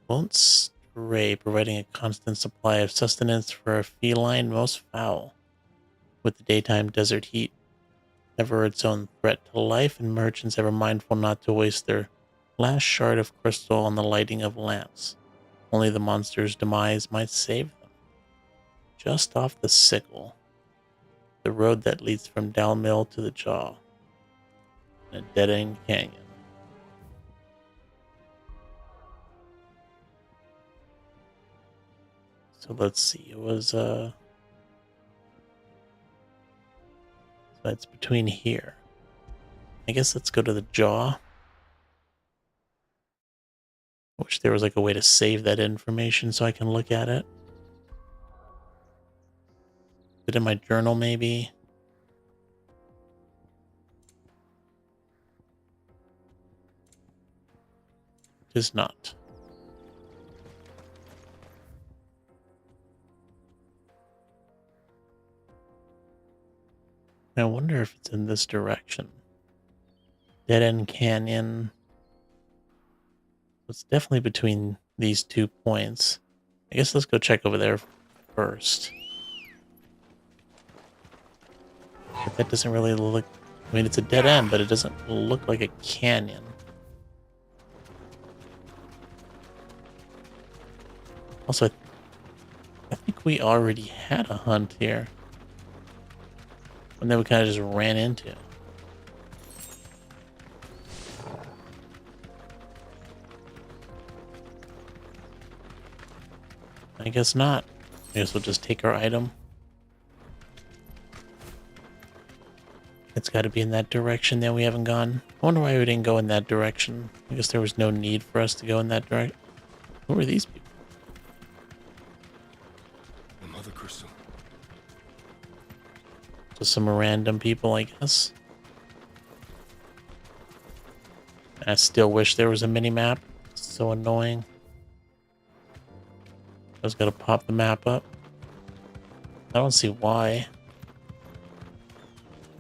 won't stray, providing a constant supply of sustenance for a feline most foul. With the daytime desert heat ever its own threat to life, and merchants ever mindful not to waste their last shard of crystal on the lighting of lamps. Only the monster's demise might save them. Just off the Sickle, the road that leads from Dalmill to the Jaw, in a dead-end canyon. So let's see, it was, so it's between here. I guess let's go to the Jaw. I wish there was like a way to save that information so I can look at it. Is it in my journal, maybe? It is not. I wonder if it's in this direction. Dead End Canyon. It's definitely between these 2 points. I guess let's go check over there first. But that doesn't really look... I mean, it's a dead end, but it doesn't look like a canyon. Also, I think we already had a hunt here. And then we kind of just ran into. I guess not. I guess we'll just take our item. It's got to be in that direction that we haven't gone. I wonder why we didn't go in that direction. I guess there was no need for us to go in that direction. Who are these people? The Mother Crystal. Just some random people, I guess. I still wish there was a mini-map. It's so annoying. I was gonna pop the map up. I don't see why.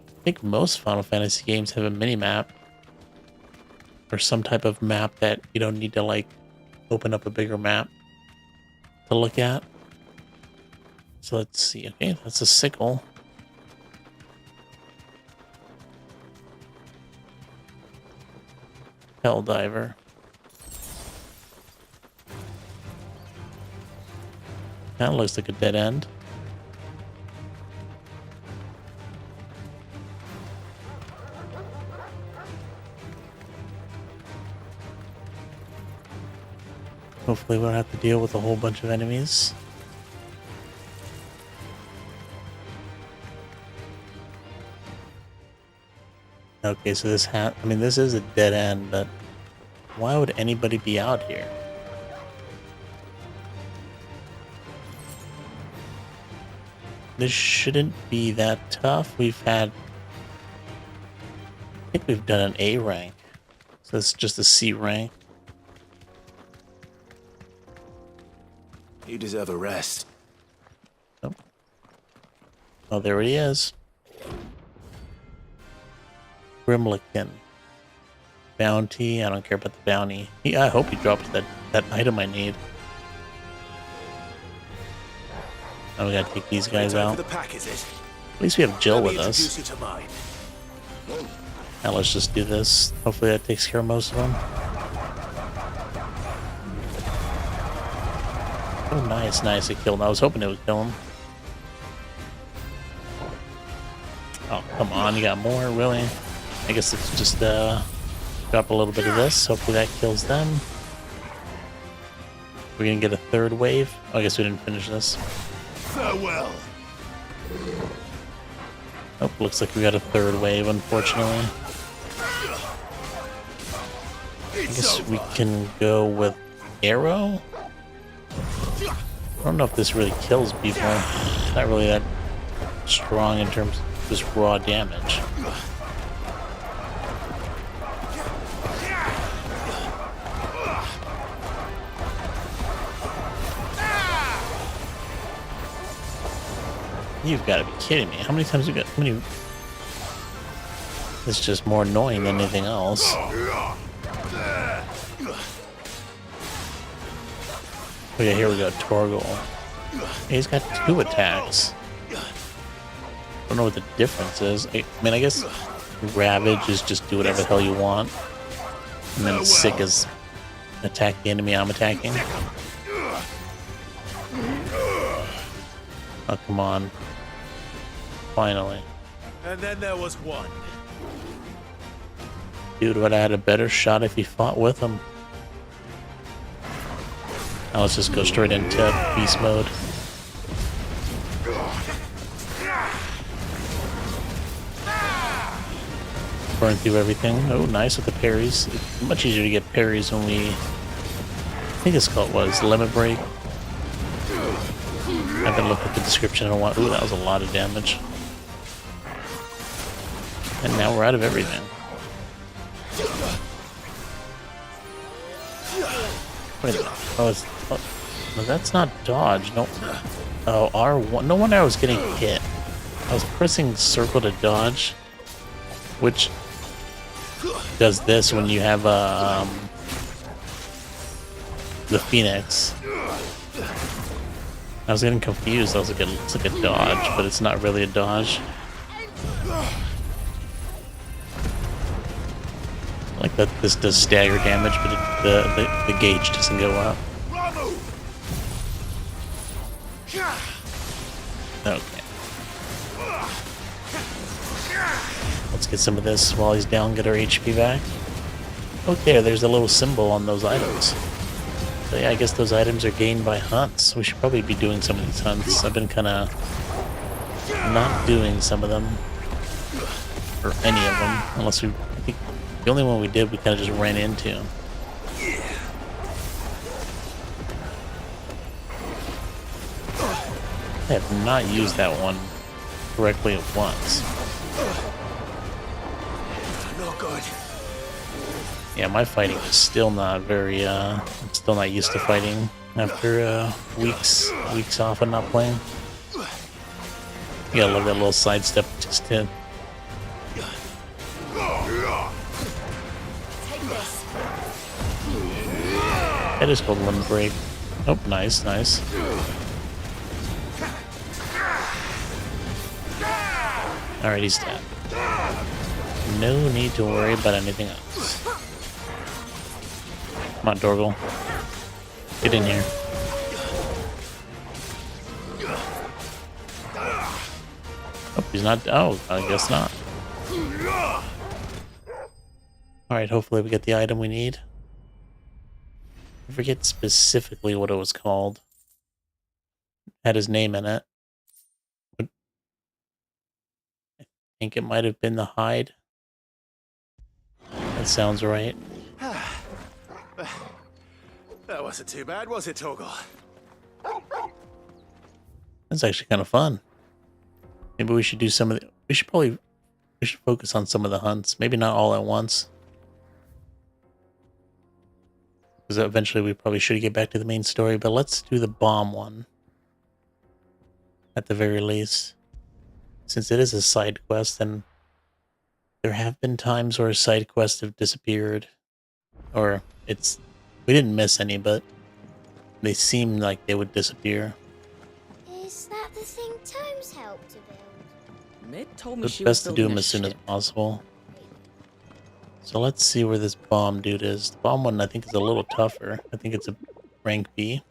I think most Final Fantasy games have a mini-map. Or some type of map that you don't need to, like, open up a bigger map to look at. So let's see. Okay, that's a sickle. Helldiver. That looks like a dead end. Hopefully we don't have to deal with a whole bunch of enemies. Okay, so this I mean, this is a dead end, but why would anybody be out here? This shouldn't be that tough. I think we've done an A rank. So it's just a C rank. You deserve a rest. Oh, oh there he is. Grimlicken. Bounty. I don't care about the bounty. I hope he drops that item I need. Oh, we gotta take these guys out. Pack, is it? At least we have Jill with us. Now let's just do this. Hopefully that takes care of most of them. Oh, nice, nice. It killed him. I was hoping it would kill him. Oh, come on. You got more? Really? I guess let's just drop a little bit of this. Hopefully that kills them. We're gonna get a third wave. Oh, I guess we didn't finish this. Farewell. Oh, looks like we got a third wave, unfortunately. I guess we can go with arrow? I don't know if this really kills people. It's not really that strong in terms of just raw damage. You've got to be kidding me. How many times you got? How many? It's just more annoying than anything else. Oh yeah, here we go. Torgal. He's got 2 attacks. I don't know what the difference is. I mean, I guess Ravage is just do whatever the hell you want. And then Sick is attack the enemy I'm attacking. Oh, come on. Finally. And then there was one. Dude would have had a better shot if he fought with him. Now let's just go straight into beast mode. Burn through everything. Oh, nice with the parries. It's much easier to get parries when we... I think it's called, Limit Break. I haven't looked at the description in a while. Ooh, that was a lot of damage. And now we're out of everything. Wait a minute. No, that's not dodge. No. Oh, R1. No wonder I was getting hit. I was pressing circle to dodge, which does this when you have the Phoenix. I was getting confused. I was like, it looks like a dodge, but it's not really a dodge. Like that, this does stagger damage, but the gauge doesn't go up. Okay. Let's get some of this while he's down, get our HP back. Okay, there's a little symbol on those items. So yeah, I guess those items are gained by hunts. We should probably be doing some of these hunts. I've been kind of not doing some of them. or any of them, unless we. I think the only one we did, we kind of just ran into. I have not used that one correctly at once. Not good. Yeah, my fighting is still not very. I'm still not used to fighting after weeks off and not playing. You gotta love that little sidestep just did. That is called limb break. Oh, nice, nice. Alright, he's dead. No need to worry about anything else. Come on, Dorgal. Get in here. Oh, he's not. Oh, I guess not. Alright, hopefully we get the item we need. I forget specifically what it was called. Had his name in it. But I think it might have been the hide. That sounds right. That wasn't too bad, was it, Torgal? That's actually kind of fun. Maybe we should do some of the... We should focus on some of the hunts. Maybe not all at once. Because eventually we probably should get back to the main story. But let's do the bomb one. At the very least. Since it is a side quest, and there have been times where side quests have disappeared. Or it's... We didn't miss any, but they seem like they would disappear. Is that the thing Tomes helped to build? Mid told me It's she was best to do building them a as soon as ship. possible. So let's see where this bomb dude is. The bomb one I think is a little tougher. I think it's a rank B.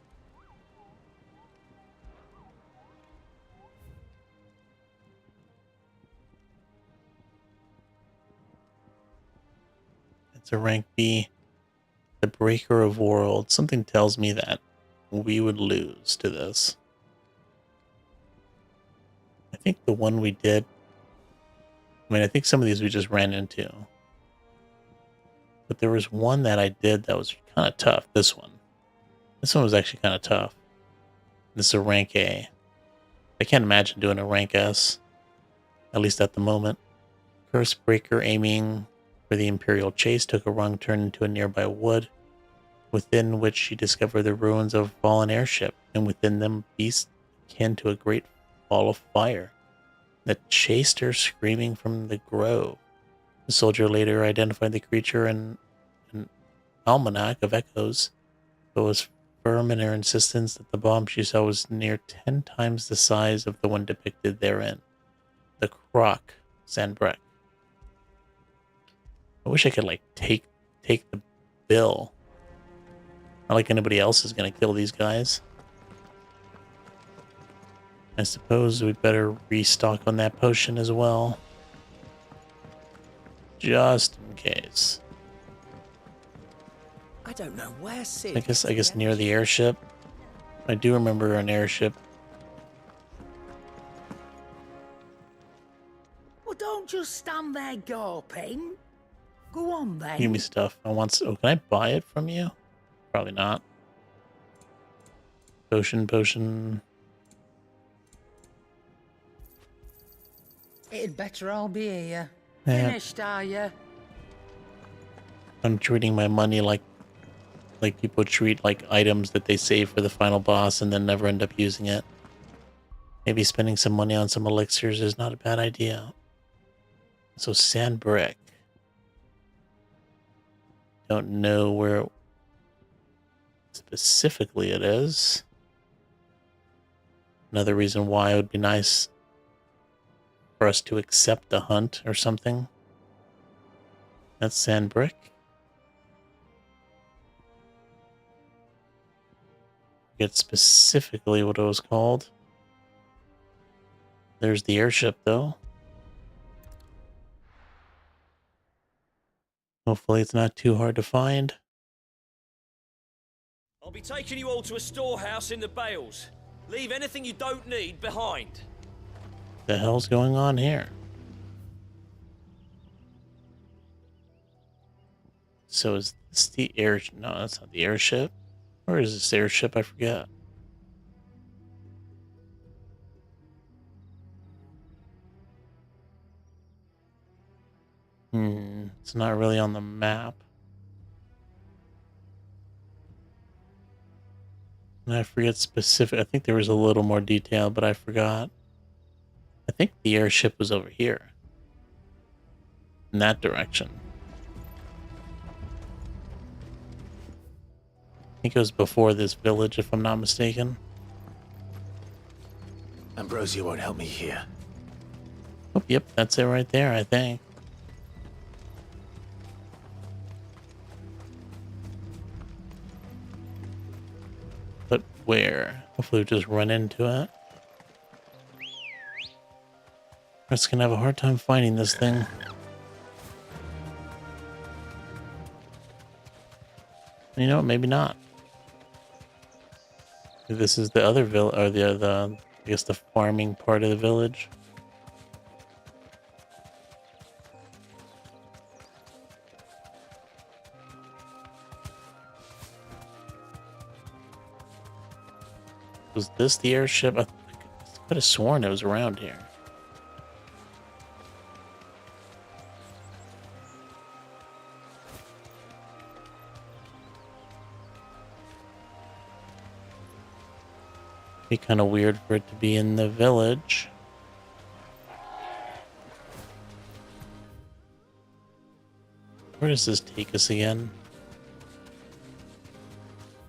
It's a rank B. The Breaker of Worlds. Something tells me that we would lose to this. I think the one we did... I mean, I think some of these we just ran into. But there was one that I did that was kind of tough. This one. This one was actually kind of tough. This is a rank A. I can't imagine doing a rank S. At least at the moment. Curse Breaker aiming for the Imperial Chase took a wrong turn into a nearby wood, within which she discovered the ruins of a fallen airship, and within them beasts akin to a great ball of fire that chased her screaming from the grove. The soldier later identified the creature in an almanac of echoes, but was firm in her insistence that the bomb she saw was near 10 times the size of the one depicted therein. The Croc Sanbreque. I wish I could, like, take the bill. Not like anybody else is going to kill these guys. I suppose we'd better restock on that potion as well. Just in case. I don't know where Sid. I guess near the airship. I do remember an airship. Well, don't just stand there gawping. Go on then. Give me stuff. I want. Oh, can I buy it from you? Probably not. Potion. It'd better all be here. Yeah. Finished, are you? I'm treating my money like people treat like items that they save for the final boss and then never end up using it. Maybe spending some money on some elixirs is not a bad idea. So Sanbreque. Don't know where specifically it is. Another reason why it would be nice for us to accept the hunt or something. That's Sanbreque. Get specifically what it was called. There's the airship, though. Hopefully it's not too hard to find. I'll be taking you all to a storehouse in the Bales. Leave anything you don't need behind. The hell's going on here? So is this the air? No, that's not the airship. Or is this airship? I forget. It's not really on the map. And I forget specific. I think there was a little more detail, but I forgot. I think the airship was over here. In that direction. I think it was before this village, if I'm not mistaken. Ambrosia won't help me here. Oh, yep, that's it right there, I think. But where? Hopefully we'll just run into it. We're just gonna have a hard time finding this thing. You know, maybe not. This is the other village, or I guess the farming part of the village. Was this the airship? I could have sworn it was around here. Be kind of weird for it to be in the village. Where does this take us again?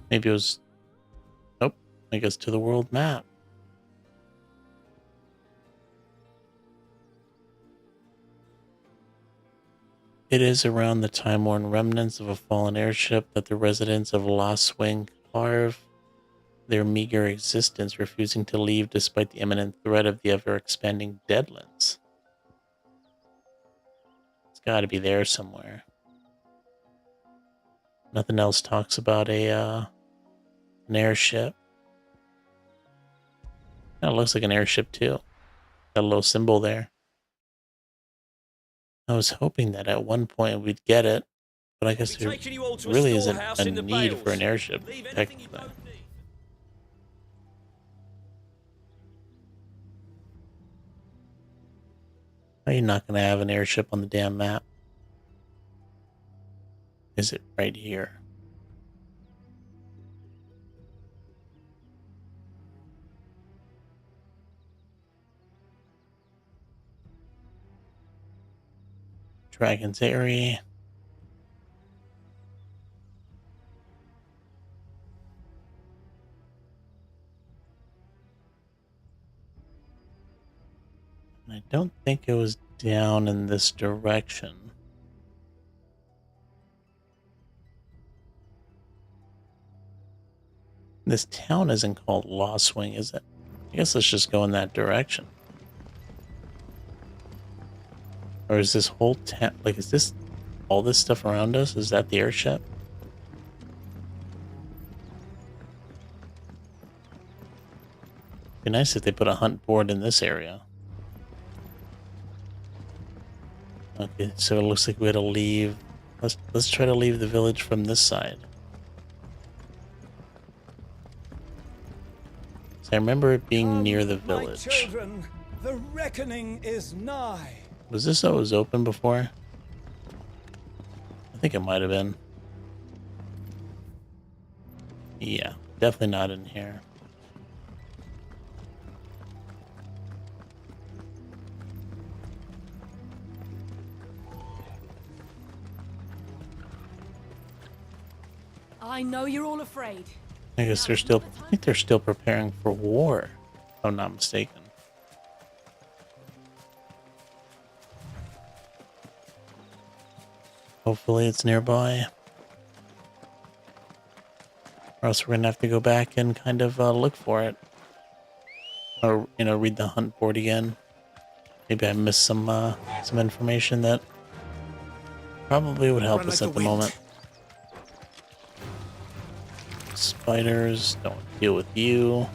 Maybe it was... Nope, I guess to the world map. It is around the time-worn remnants of a fallen airship that the residents of Lost Swing carve their meager existence, refusing to leave despite the imminent threat of the ever-expanding Deadlands. It's got to be there somewhere. Nothing else talks about an airship. Kind of looks like an airship too. That little symbol there. I was hoping that at one point we'd get it, but I guess there really isn't a need for an airship, technically. Are you not going to have an airship on the damn map? Is it right here? Dragon's Eyrie. I don't think it was down in this direction. This town isn't called Lost Swing, is it? I guess let's just go in that direction. Or is this whole town, like, is this all this stuff around us? Is that the airship? Be nice if they put a hunt board in this area. Okay, so it looks like we had to leave. Let's try to leave the village from this side. So I remember it being near the village. My children, the reckoning is nigh. Was this always open before? I think it might have been. Yeah, definitely not in here. I know you're all afraid. I guess I think they're still preparing for war, if I'm not mistaken. Hopefully it's nearby. Or else we're gonna have to go back and kind of look for it. Or, you know, read the hunt board again. Maybe I missed some information that probably would help us at the moment. Spiders, don't deal with you.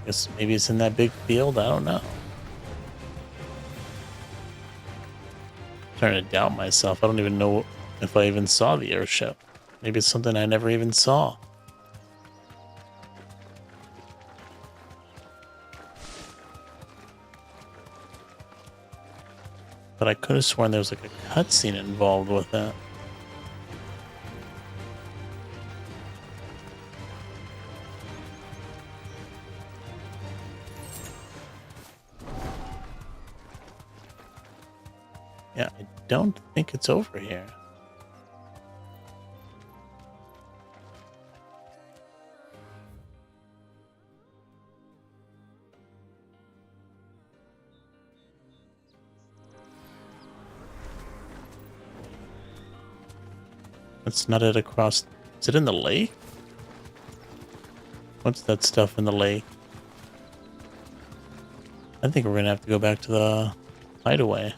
Guess maybe it's in that big field. I don't know. I'm starting to doubt myself. I don't even know if I even saw the airship. Maybe it's something I never even saw. But I could have sworn there was like a cutscene involved with it. Yeah, I don't think it's over here. Let's nut it across. Is it in the lake? What's that stuff in the lake? I think we're gonna have to go back to the hideaway.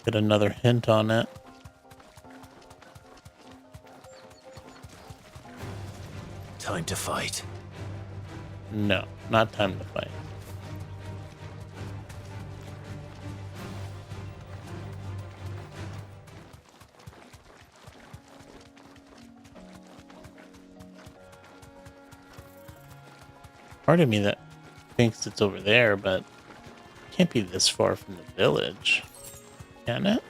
Get another hint on it. Time to fight. No, not time to fight. Part of me that thinks it's over there, but it can't be this far from the village, can it?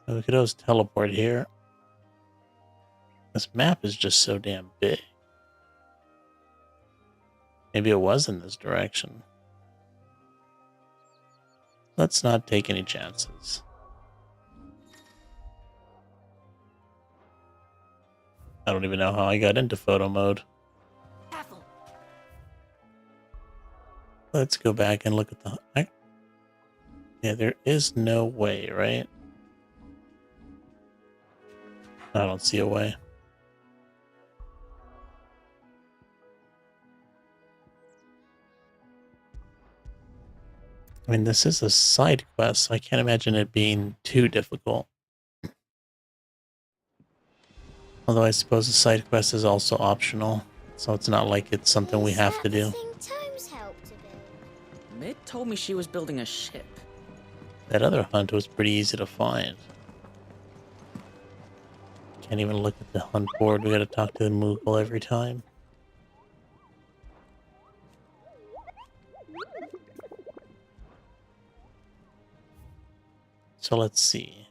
We could always teleport here. This map is just so damn big. Maybe it was in this direction. Let's not take any chances. I don't even know how I got into photo mode. Let's go back and look at the... Yeah, there is no way, right? I don't see a way. I mean, this is a side quest, so I can't imagine it being too difficult. Although I suppose the side quest is also optional, so it's not like it's something we have to do. Mid told me she was building a ship. That other hunt was pretty easy to find. Can't even look at the hunt board. We gotta talk to the Moogle every time. So let's see.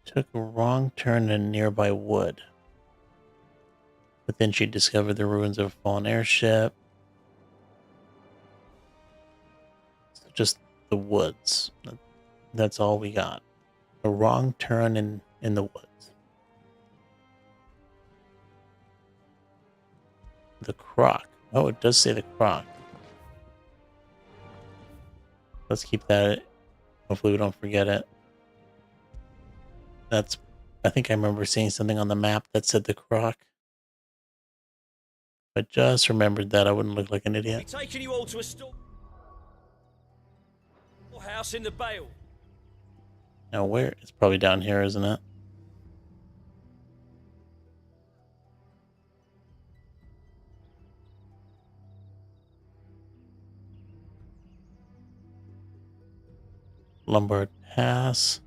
Took a wrong turn in a nearby wood. But then she discovered the ruins of a fallen airship. So just the woods. That's all we got. A wrong turn in the woods. The croc. Oh, it does say the croc. Let's keep that. Hopefully we don't forget it. That's... I think I remember seeing something on the map that said the croc. I just remembered that. I wouldn't look like an idiot. We're taking you all to a storehouse in the Vale. Now where? It's probably down here, isn't it? Lombard Pass.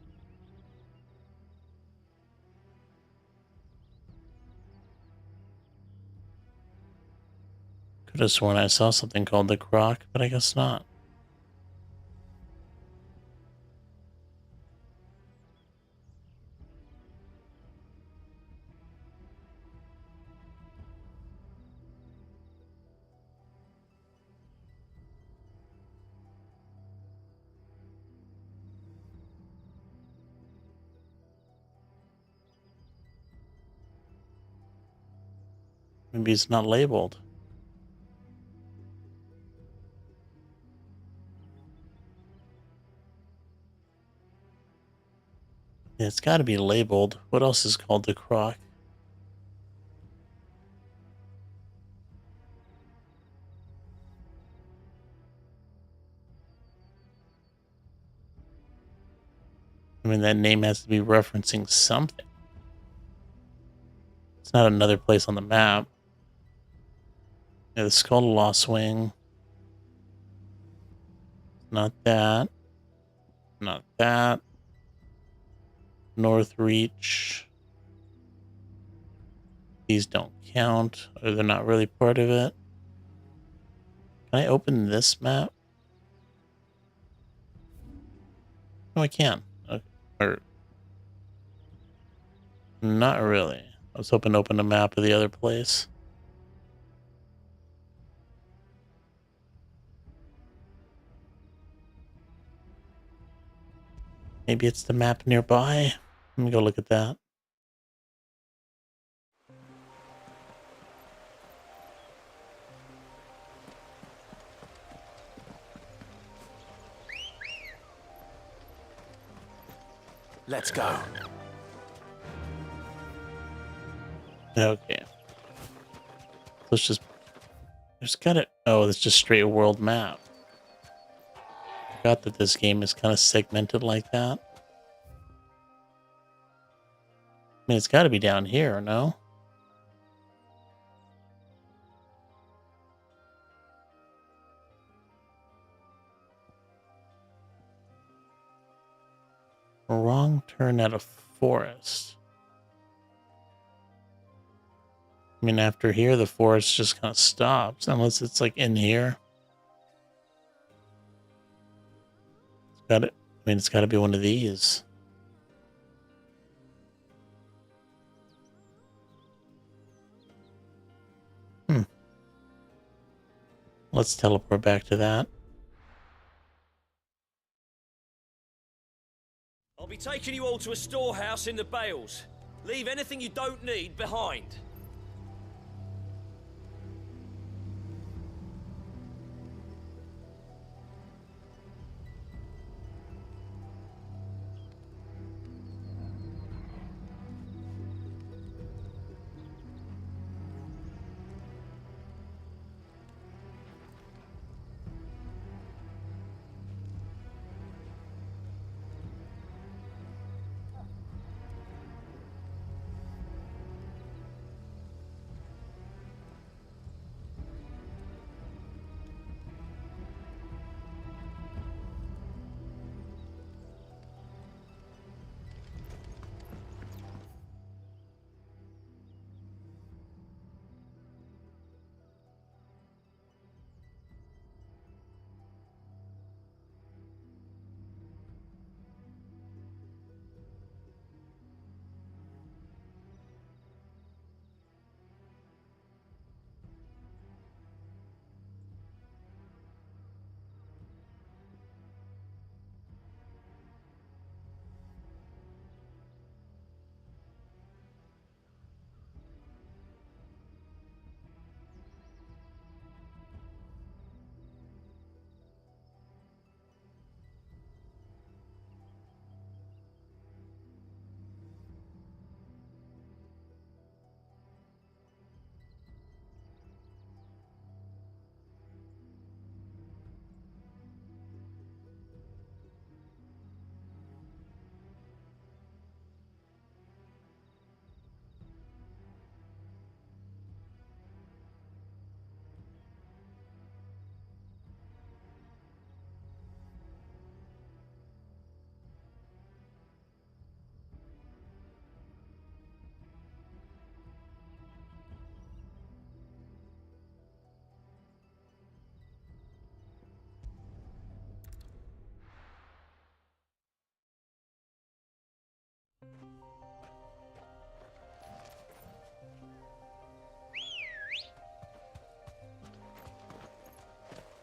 Could have sworn I saw something called the Croc, but I guess not. Maybe it's not labeled. Yeah, it's got to be labeled. What else is called the Croc? I mean, that name has to be referencing something. It's not another place on the map. Yeah, the Skull of Lost Wing. Not that. Not that. North Reach. These don't count, or they're not really part of it. Can I open this map? No, I can. Or not really. I was hoping to open a map of the other place. Maybe it's the map nearby. Let me go look at that. Let's go. Okay. Let's just... There's gotta... Oh, it's just straight world map. Forgot that this game is kind of segmented like that. I mean, it's gotta be down here, no? Wrong turn at a forest. I mean, after here, the forest just kind of stops, unless it's like in here. It's got it. I mean, it's got to be one of these. Let's teleport back to that. I'll be taking you all to a storehouse in the Bales. Leave anything you don't need behind.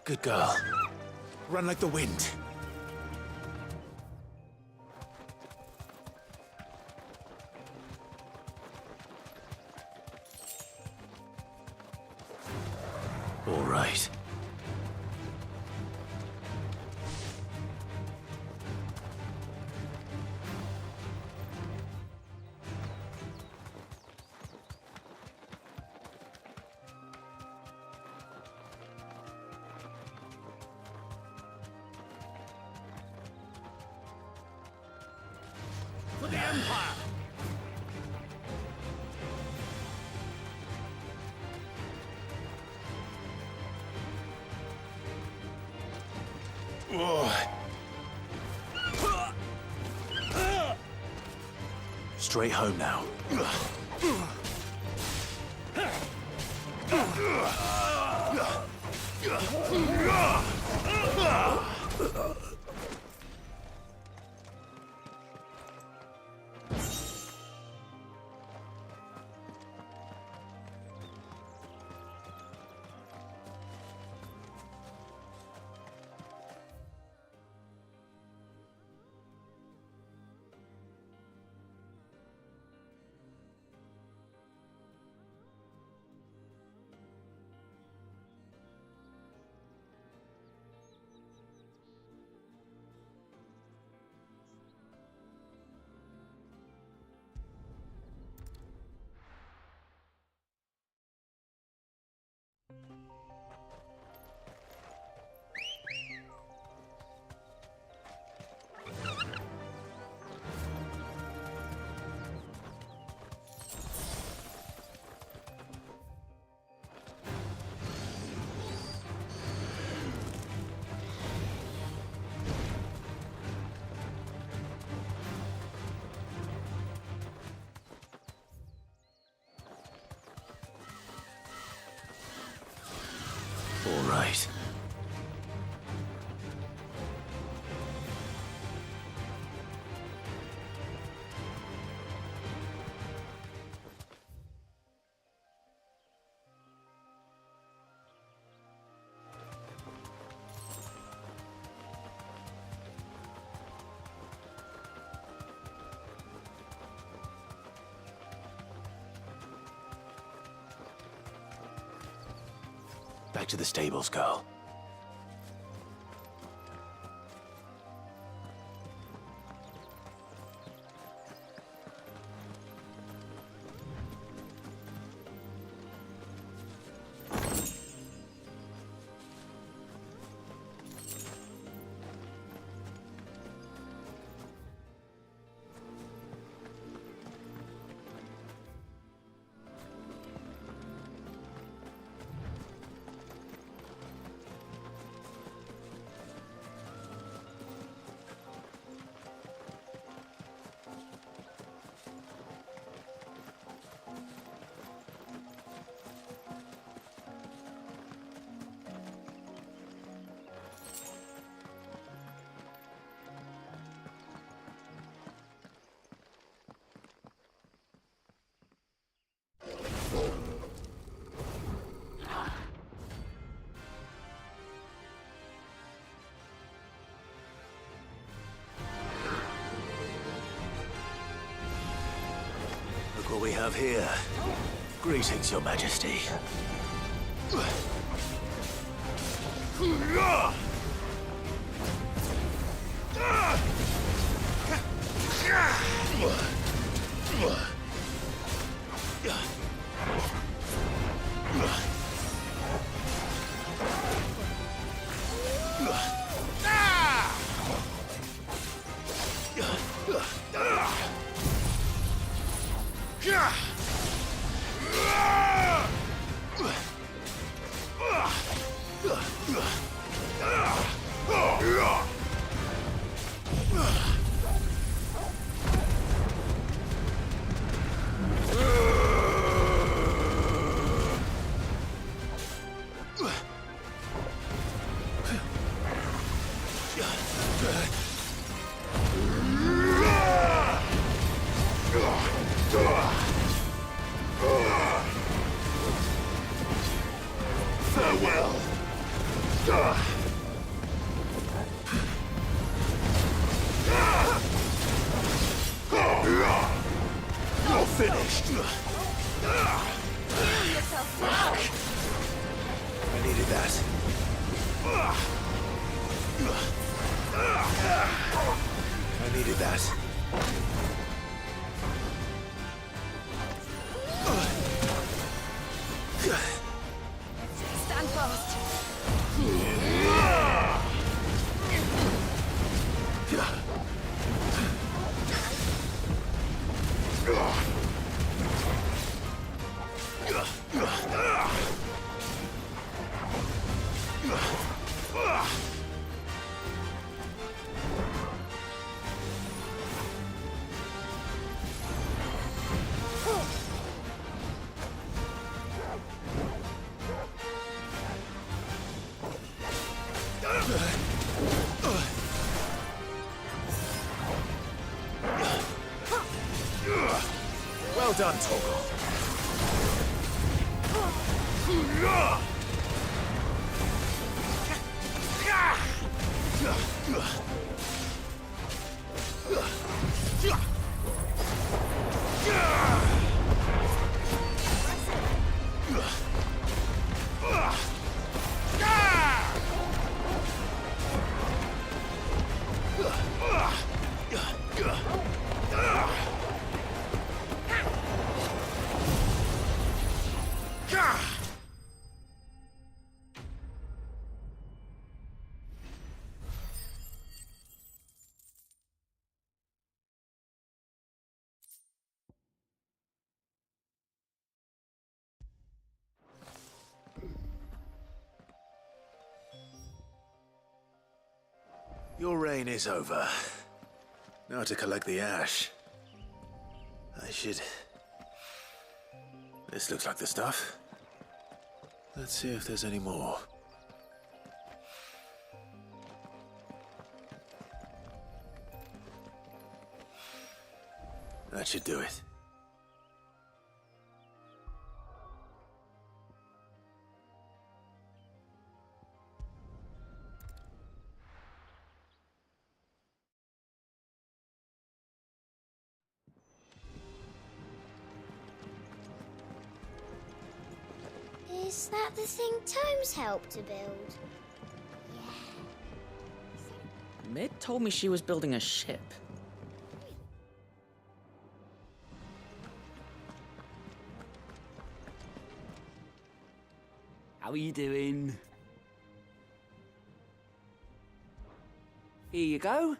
Good girl. Run like the wind. All right. Straight home now. All right. Back to the stables, girl. Look what we have here. Greetings, Your Majesty. Farewell. You're finished. I needed that. I needed that. Stand fast. Well done, Torgal. Your reign is over. Now to collect the ash. I should... This looks like the stuff. Let's see if there's any more. That should do it. Is that the thing Tomes helped to build? Mid told me she was building a ship. How are you doing? Here you go.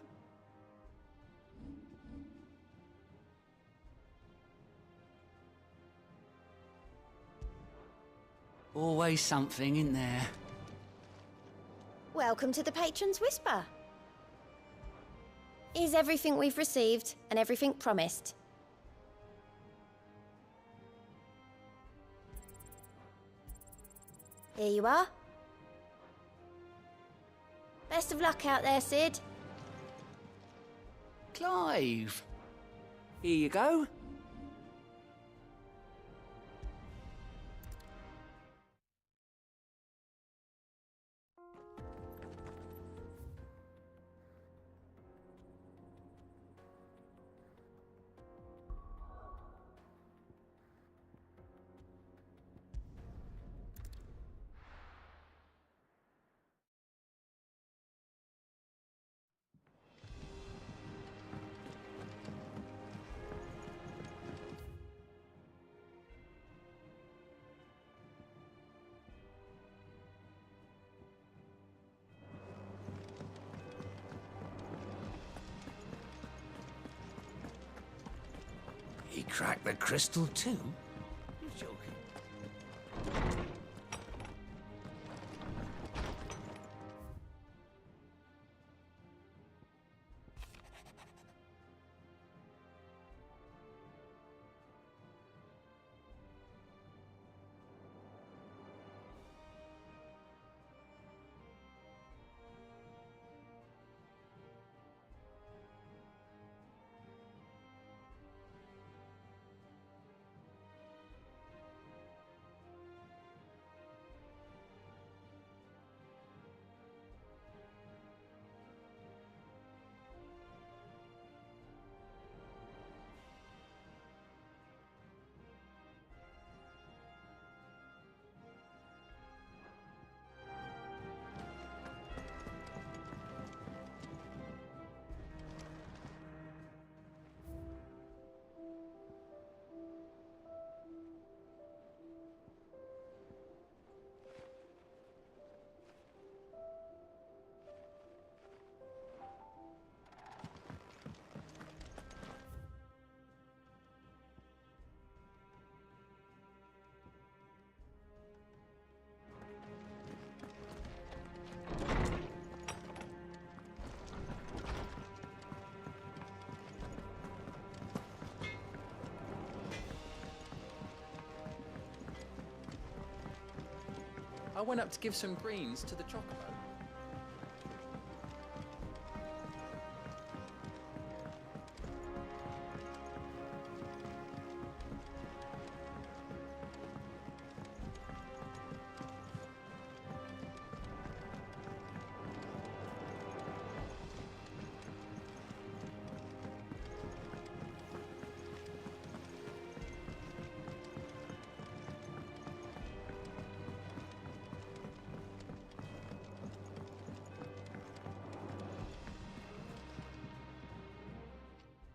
Always something, in there? Welcome to the Patron's Whisper. Is everything we've received and everything promised? Here you are. Best of luck out there, Sid. Clive. Here you go. He cracked the crystal too? You're joking. I went up to give some greens to the chocobo.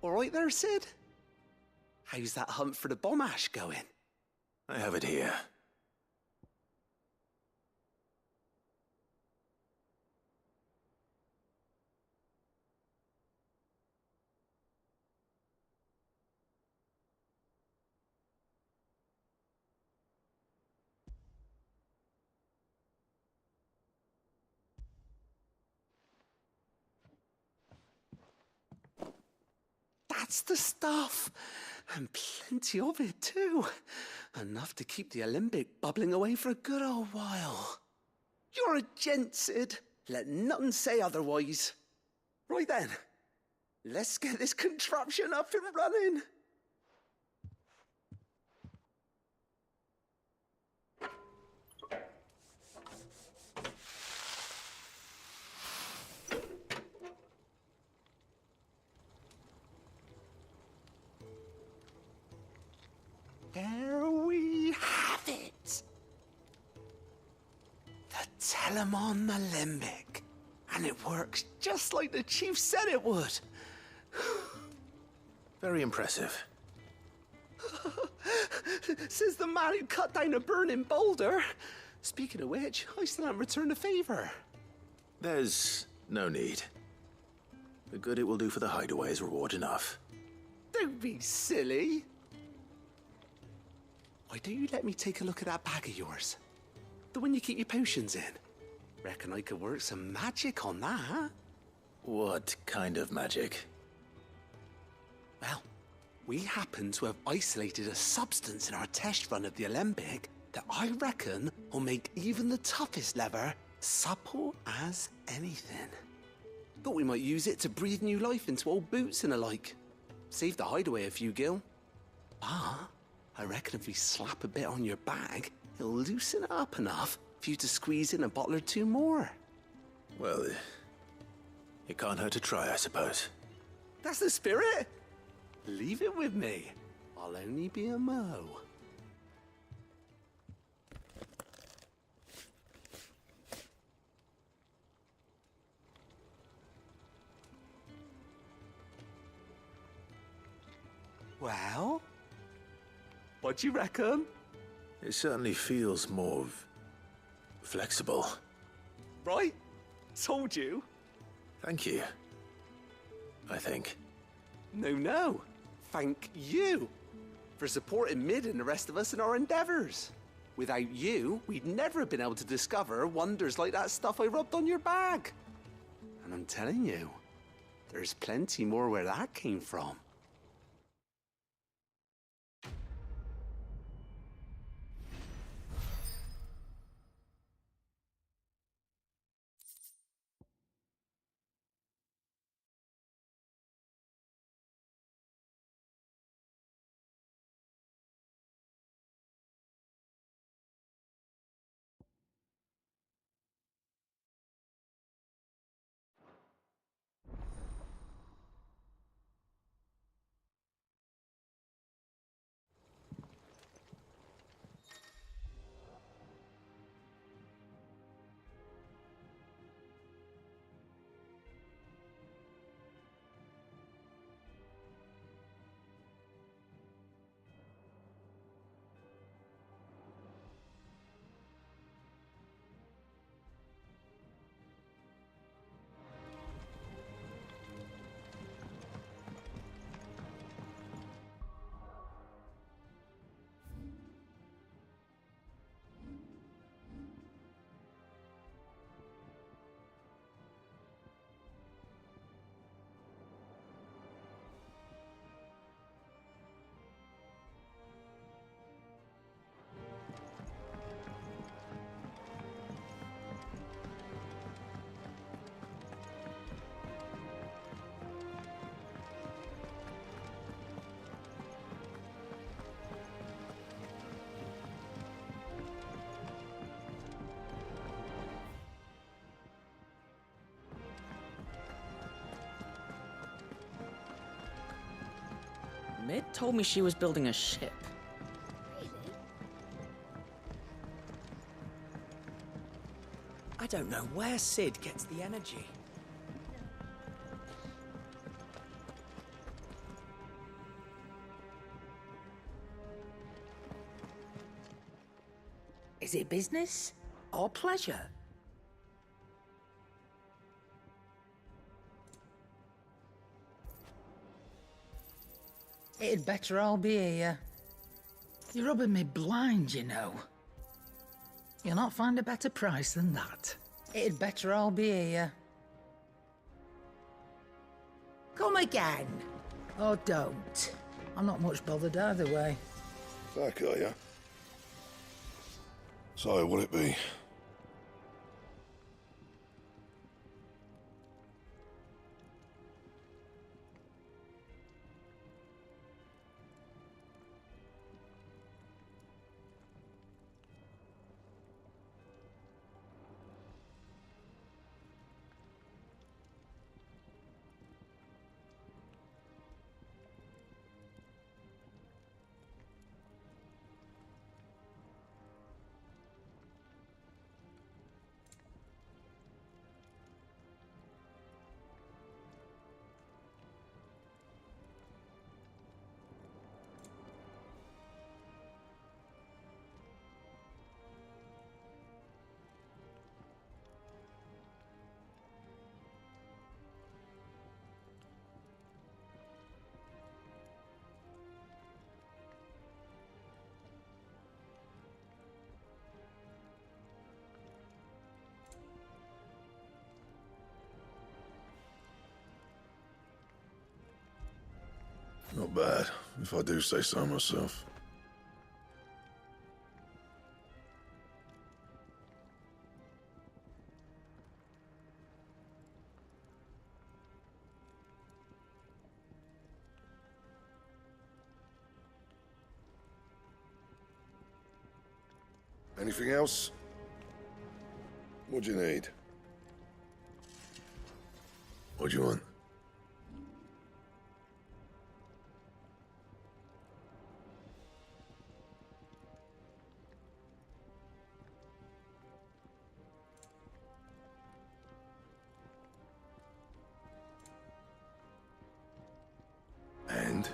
All right there, Sid? How's that hunt for the bomb ash going? I have it here. That's the stuff. And plenty of it, too. Enough to keep the Alembic bubbling away for a good old while. You're a gent, Sid. Let nothing say otherwise. Right then, let's get this contraption up and running. There we have it. The Telemon Alembic. And it works just like the chief said it would. Very impressive. Says the man who cut down a burning boulder. Speaking of which, I still haven't returned the favor. There's no need. The good it will do for the hideaway is reward enough. Don't be silly. Why don't you let me take a look at that bag of yours? The one you keep your potions in. Reckon I could work some magic on that. What kind of magic? Well, we happen to have isolated a substance in our test run of the Alembic that I reckon will make even the toughest lever supple as anything. Thought we might use it to breathe new life into old boots and the like. Save the hideaway a few gil. But I reckon if we slap a bit on your bag, it'll loosen it up enough for you to squeeze in a bottle or two more. Well, it can't hurt to try, I suppose. That's the spirit. Leave it with me. I'll only be a mo. Well, what do you reckon? It certainly feels more flexible. Right? Told you. Thank you. I think. No. Thank you for supporting Mid and the rest of us in our endeavors. Without you, we'd never have been able to discover wonders like that stuff I rubbed on your bag. And I'm telling you, there's plenty more where that came from. Mid told me she was building a ship. I don't know where Sid gets the energy. Is it business or pleasure? It'd better all be here. You're rubbing me blind, you know. You'll not find a better price than that. It'd better all be here. Come again. Or don't. I'm not much bothered either way. Back, are ya? So, what'll it be? Not bad, if I do say so myself. Anything else? What do you need? What do you want? And?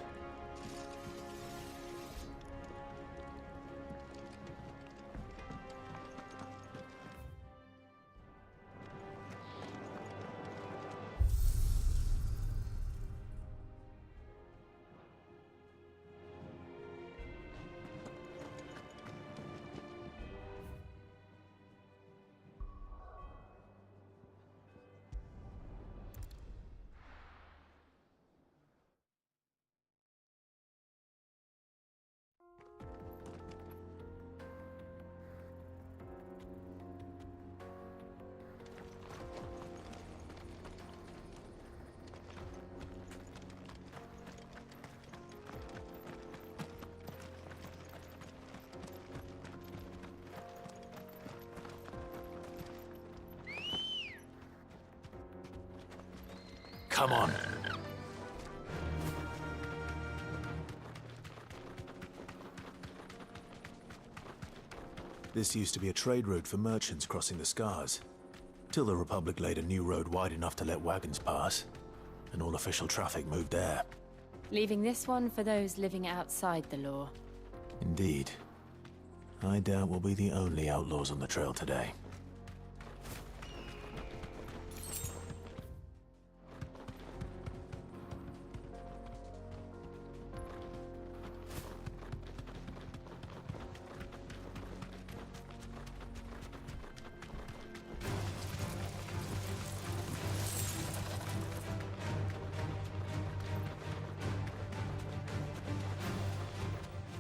Come on. This used to be a trade route for merchants crossing the Scars, till the Republic laid a new road wide enough to let wagons pass, and all official traffic moved there. Leaving this one for those living outside the law. Indeed. I doubt we'll be the only outlaws on the trail today.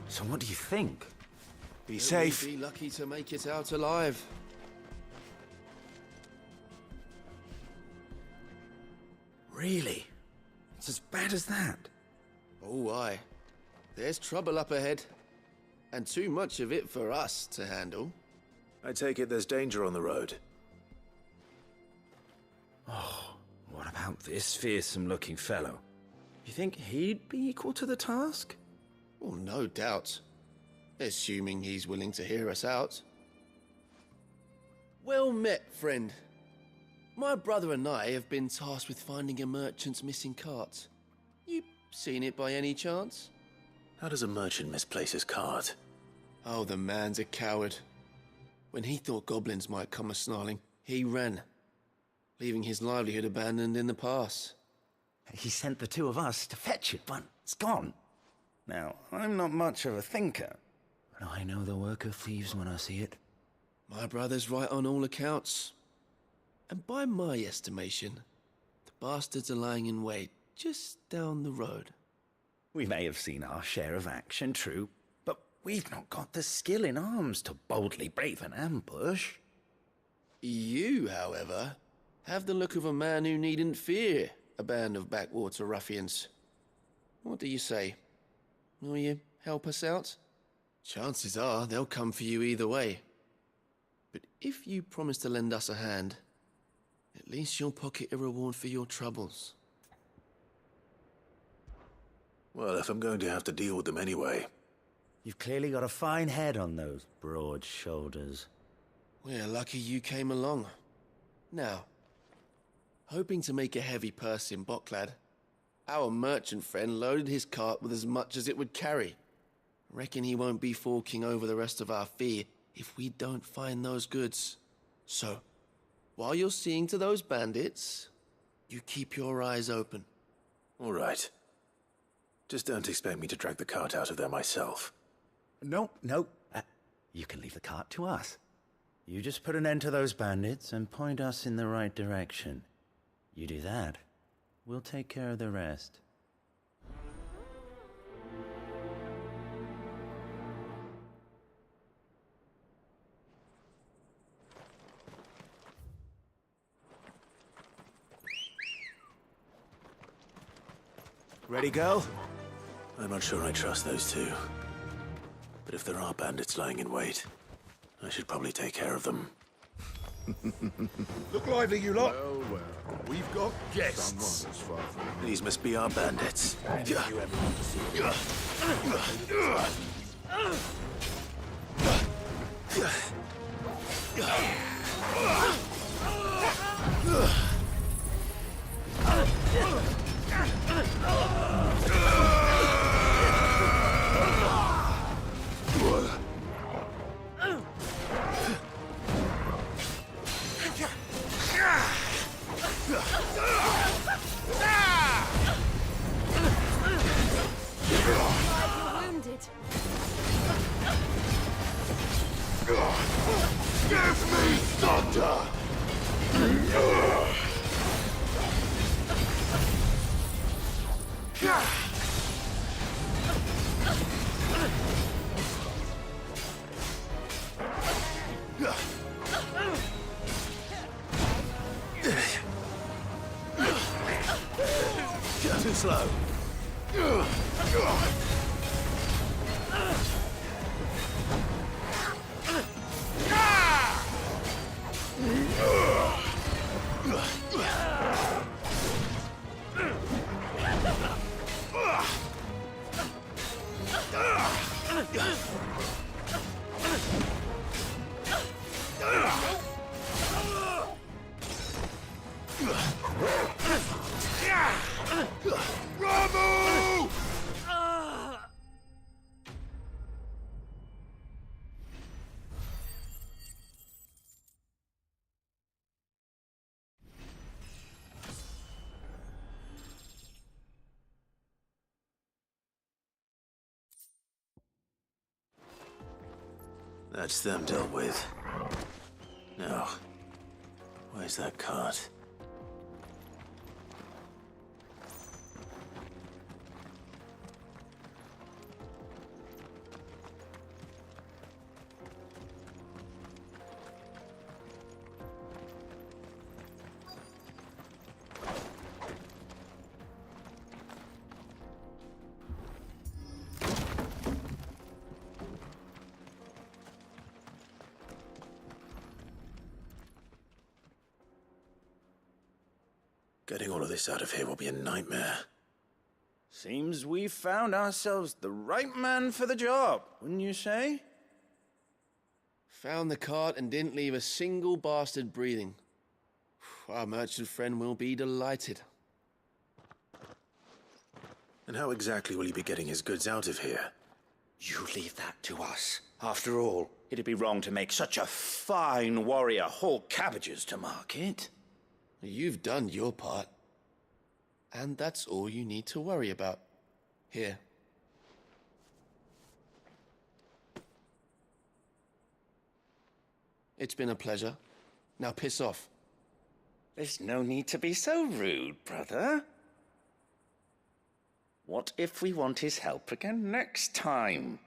So what do you think? Be safe. Be lucky to make it out alive. Really? It's as bad as that? Oh, aye. There's trouble up ahead. And too much of it for us to handle. I take it there's danger on the road. Oh, what about this fearsome-looking fellow? You think he'd be equal to the task? Well, no doubt. Assuming he's willing to hear us out. Well met, friend. My brother and I have been tasked with finding a merchant's missing cart. You seen it by any chance? How does a merchant misplace his cart? Oh, the man's a coward. When he thought goblins might come a-snarling, he ran, leaving his livelihood abandoned in the pass. He sent the two of us to fetch it, but it's gone. Now, I'm not much of a thinker, but I know the work of thieves when I see it. My brother's right on all accounts. And by my estimation, the bastards are lying in wait just down the road. We may have seen our share of action, true, but we've not got the skill in arms to boldly brave an ambush. You, however, have the look of a man who needn't fear a band of backwater ruffians. What do you say? Will you help us out? Chances are they'll come for you either way. But if you promise to lend us a hand, at least you'll pocket a reward for your troubles. Well, if I'm going to have to deal with them anyway. You've clearly got a fine head on those broad shoulders. We're lucky you came along. Now, hoping to make a heavy purse in Boklad, our merchant friend loaded his cart with as much as it would carry. Reckon he won't be forking over the rest of our fee if we don't find those goods. So, while you're seeing to those bandits, you keep your eyes open. All right. Just don't expect me to drag the cart out of there myself. No. You can leave the cart to us. You just put an end to those bandits and point us in the right direction. You do that, we'll take care of the rest. Ready, girl? I'm not sure I trust those two. But if there are bandits lying in wait, I should probably take care of them. Look lively, you lot. Well, we've got guests. These must be our bandits. You ever want to see Wounded. Give me thunder! Too slow. Ramu! That's them dealt with. Now, where's that cart? Getting all of this out of here will be a nightmare. Seems we've found ourselves the right man for the job, wouldn't you say? Found the cart and didn't leave a single bastard breathing. Our merchant friend will be delighted. And how exactly will he be getting his goods out of here? You leave that to us. After all, it'd be wrong to make such a fine warrior haul cabbages to market. You've done your part. And that's all you need to worry about. Here. It's been a pleasure. Now piss off. There's no need to be so rude, brother. What if we want his help again next time?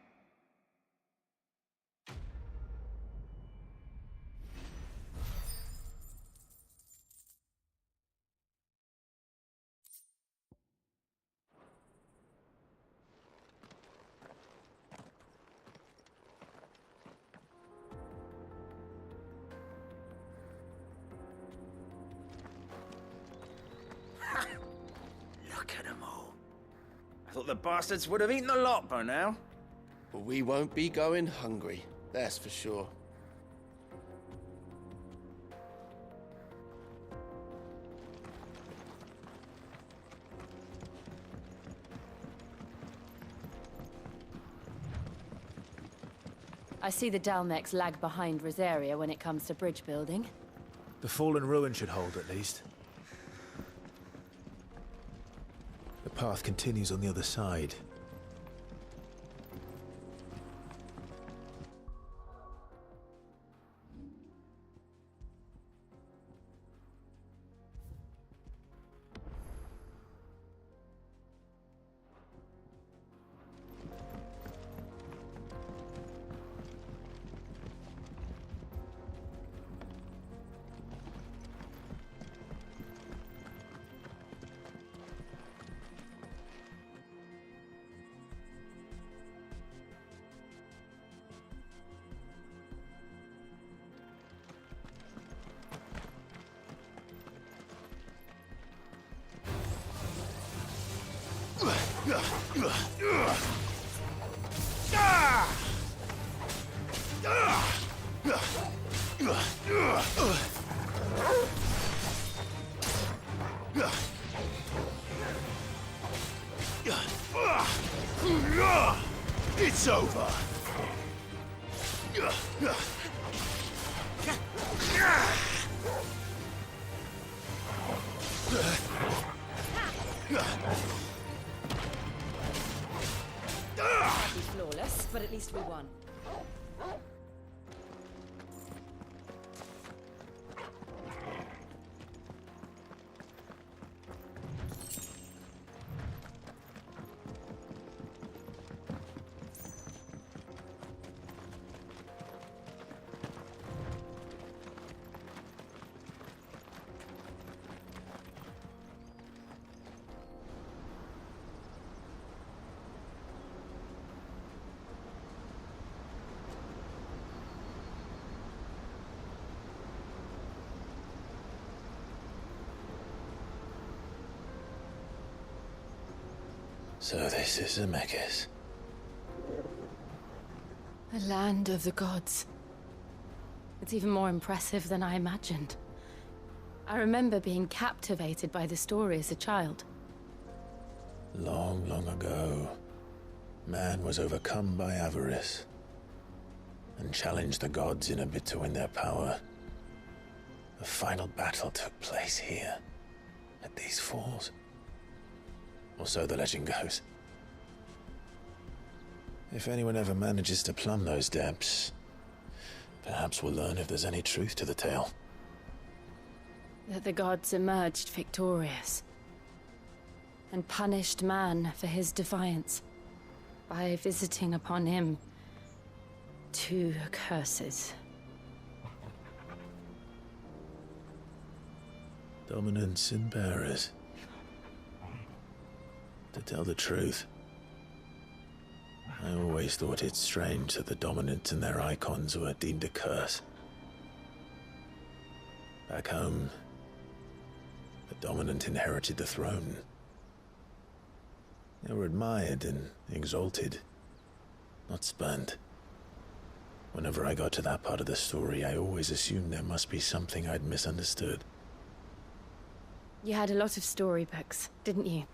Look at them all. I thought the bastards would have eaten the lot by now. But we won't be going hungry, that's for sure. I see the Dalmex lag behind Rosaria when it comes to bridge building. The fallen ruin should hold, at least. The path continues on the other side. It's over. Might be flawless, but at least we won. So this is Zemeckis. The land of the gods. It's even more impressive than I imagined. I remember being captivated by the story as a child. Long, long ago, man was overcome by avarice and challenged the gods in a bid to win their power. The final battle took place here, at these falls. Or so the legend goes. If anyone ever manages to plumb those depths, perhaps we'll learn if there's any truth to the tale. That the gods emerged victorious and punished man for his defiance by visiting upon him 2 curses. Dominants and bearers. To tell the truth, I always thought it strange that the dominant and their icons were deemed a curse. Back home, the dominant inherited the throne. They were admired and exalted, not spurned. Whenever I got to that part of the story, I always assumed there must be something I'd misunderstood. You had a lot of storybooks, didn't you?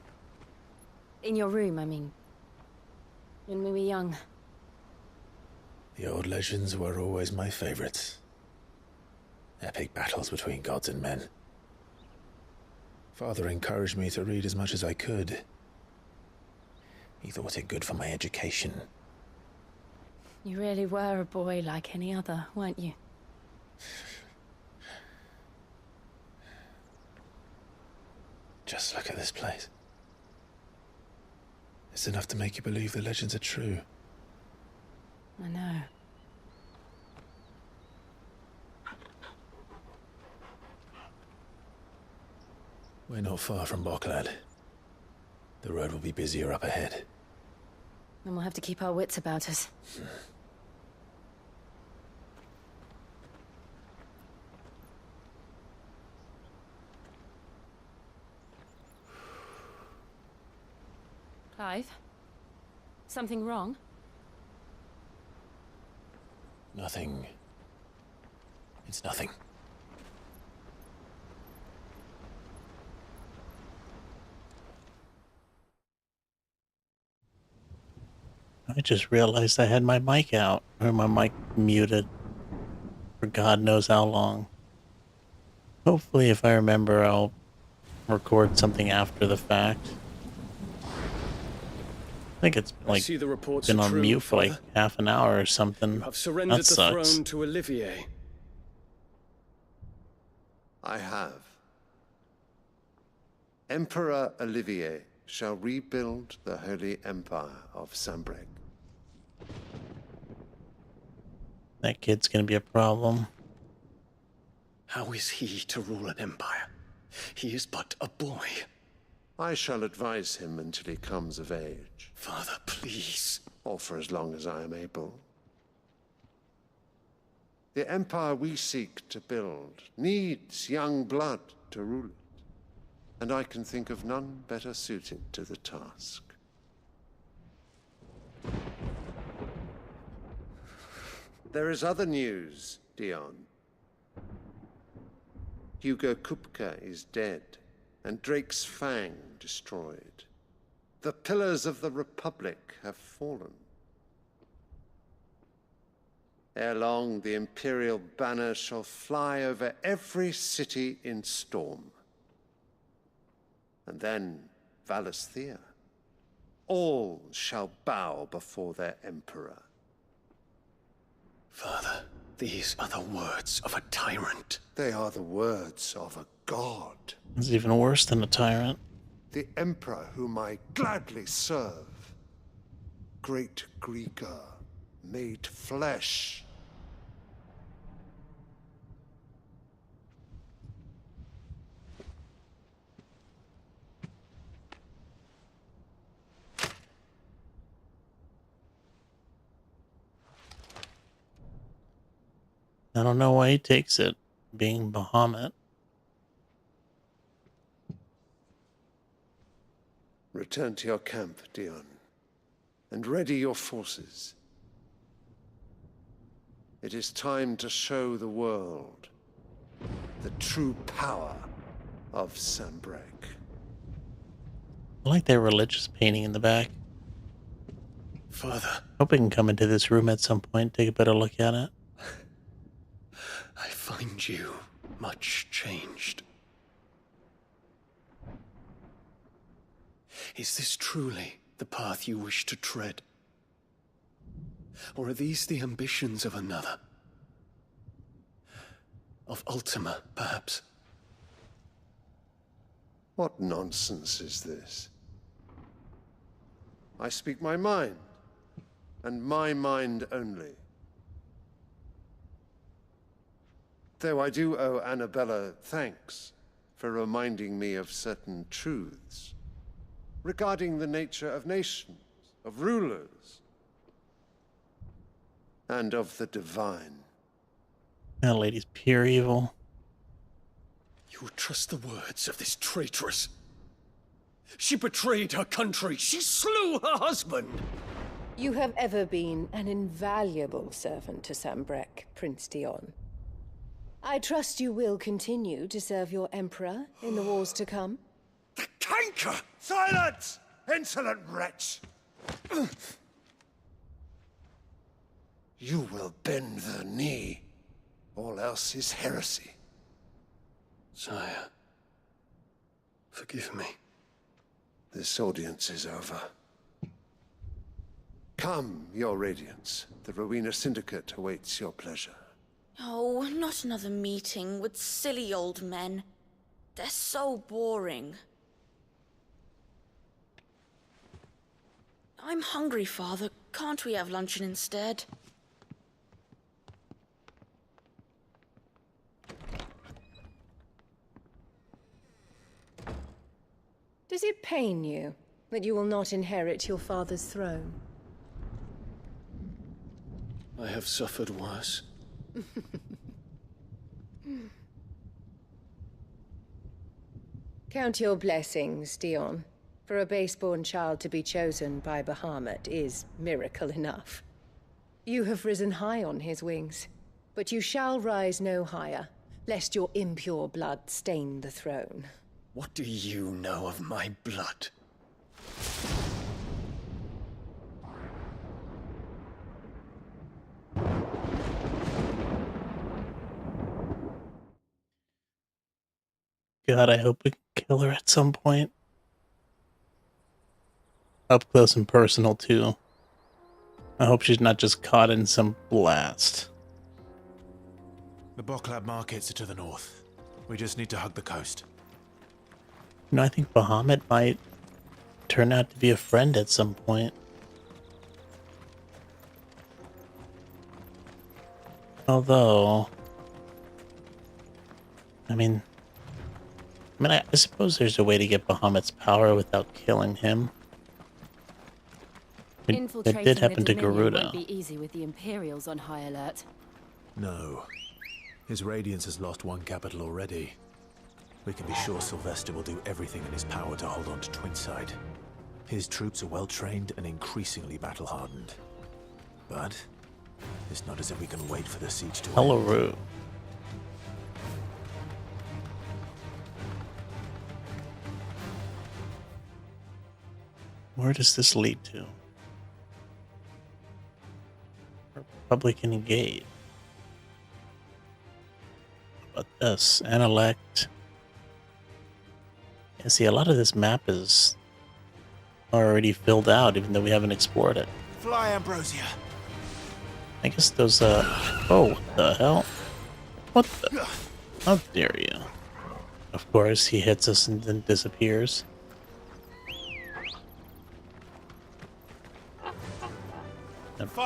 In your room, I mean. When we were young. The old legends were always my favorites. Epic battles between gods and men. Father encouraged me to read as much as I could. He thought it good for my education. You really were a boy like any other, weren't you? Just look at this place. It's enough to make you believe the legends are true. I know. We're not far from Boklad. The road will be busier up ahead. Then we'll have to keep our wits about us. Clive? Something wrong? Nothing. It's nothing. I just realized I had my mic out, or my mic muted, for God knows how long. Hopefully, if I remember, I'll record something after the fact. I think it's like see the reports been are on true, mute for like Father. half an hour or something. I've surrendered That the sucks. throne to Olivier. I have. Emperor Olivier shall rebuild the Holy Empire of Sanbreque. That kid's gonna be a problem. How is he to rule an empire? He is but a boy. I shall advise him until he comes of age. Father, please. Or for as long as I am able. The empire we seek to build needs young blood to rule it, and I can think of none better suited to the task. There is other news, Dion. Hugo Kupka is dead, and Drake's Fang destroyed. The pillars of the Republic have fallen. Ere long, the Imperial banner shall fly over every city in Storm. And then Valisthea. All shall bow before their Emperor. Father, these are the words of a tyrant. They are the words of a god. It's even worse than a tyrant. The Emperor whom I gladly serve. Great Greeker, made flesh. I don't know why he takes it, being Bahamut. Return to your camp, Dion, and ready your forces. It is time to show the world the true power of Sanbreque. I like that religious painting in the back. Father. Hope we can come into this room at some point, take a better look at it. I find you much changed. Is this truly the path you wish to tread? Or are these the ambitions of another? Of Ultima, perhaps? What nonsense is this? I speak my mind, and my mind only. Though I do owe Annabella thanks for reminding me of certain truths regarding the nature of nations, of rulers, and of the divine. That lady's pure evil. You would trust the words of this traitress? She betrayed her country. She slew her husband. You have ever been an invaluable servant to Sanbreque, Prince Dion. I trust you will continue to serve your Emperor in the wars to come. The canker! Silence! Insolent wretch! you will bend the knee. All else is heresy. Sire, forgive me. This audience is over. Come, Your Radiance. The Rowena Syndicate awaits your pleasure. Oh, not another meeting with silly old men. They're so boring. I'm hungry, Father. Can't we have luncheon instead? Does it pain you that you will not inherit your father's throne? I have suffered worse. Count your blessings, Dion. For a base-born child to be chosen by Bahamut is miracle enough. You have risen high on his wings, but you shall rise no higher, lest your impure blood stain the throne. What do you know of my blood? God, I hope we can kill her at some point. Up close and personal, too. I hope she's not just caught in some blast. The Boklab markets are to the north. We just need to hug the coast. You know, I think Bahamut might turn out to be a friend at some point. Although, I suppose there's a way to get Bahamut's power without killing him. It did happen to Garuda. Won't be easy with the Imperials on high alert. No. His Radiance has lost one capital already. We can be sure Sylvester will do everything in his power to hold on to Twinside. His troops are well trained and increasingly battle-hardened. But it's not as if we can wait for the siege to Hello, end. Rue. Where does this lead to? Republican Gate. What about this? Anelect. Yeah, see, a lot of this map is already filled out, even though we haven't explored it. Fly, Ambrosia. I guess those, oh, what the hell? What the? How dare you? Of course, he hits us and then disappears.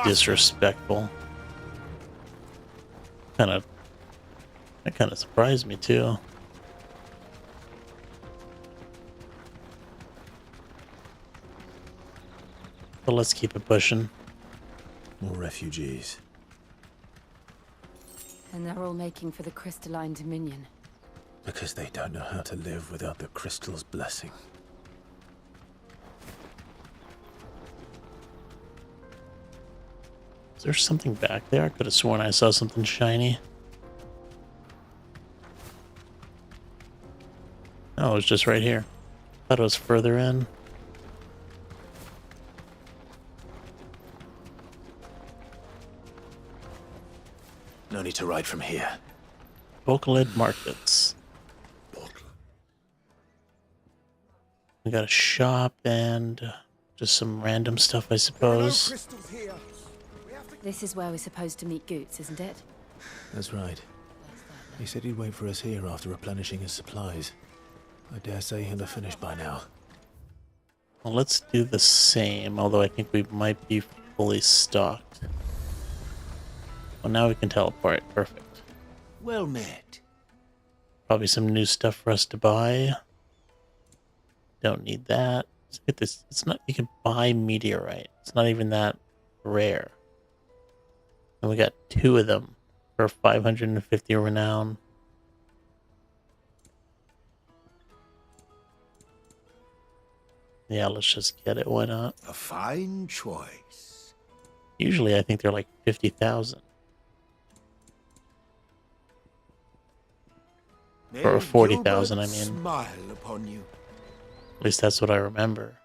Disrespectful. That kind of surprised me too. But let's keep it pushing. More refugees. And they're all making for the Crystalline Dominion. Because they don't know how to live without the crystal's blessing. Is there something back there? I could have sworn I saw something shiny. No, it was just right here. Thought it was further in. No need to ride from here. Boklid Markets. We got a shop and just some random stuff, I suppose. This is where we're supposed to meet Goots, isn't it? That's right. He said he'd wait for us here after replenishing his supplies. I dare say he'll have finished by now. Well, let's do the same, although I think we might be fully stocked. Well, now we can teleport. Perfect. Well met. Probably some new stuff for us to buy. Don't need that. Let's get this. It's not. You can buy meteorite. It's not even that rare. And we got 2 of them for 550 renown. Yeah, let's just get it. Why not? A fine choice. Usually I think they're like 50,000. Or 40,000, I mean. Smile upon you. At least that's what I remember.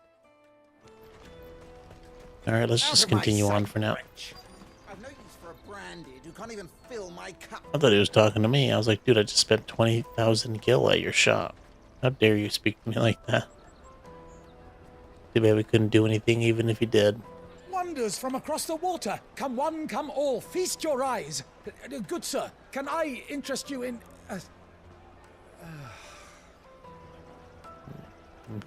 Alright, let's just continue on for now. I've no use for a branded who can't even fill my cup. I thought he was talking to me. I was like, dude, I just spent 20,000 gil at your shop. How dare you speak to me like that? Too bad we couldn't do anything even if he did. Wonders from across the water. Come one, come all. Feast your eyes. Good sir, can I interest you in... I'm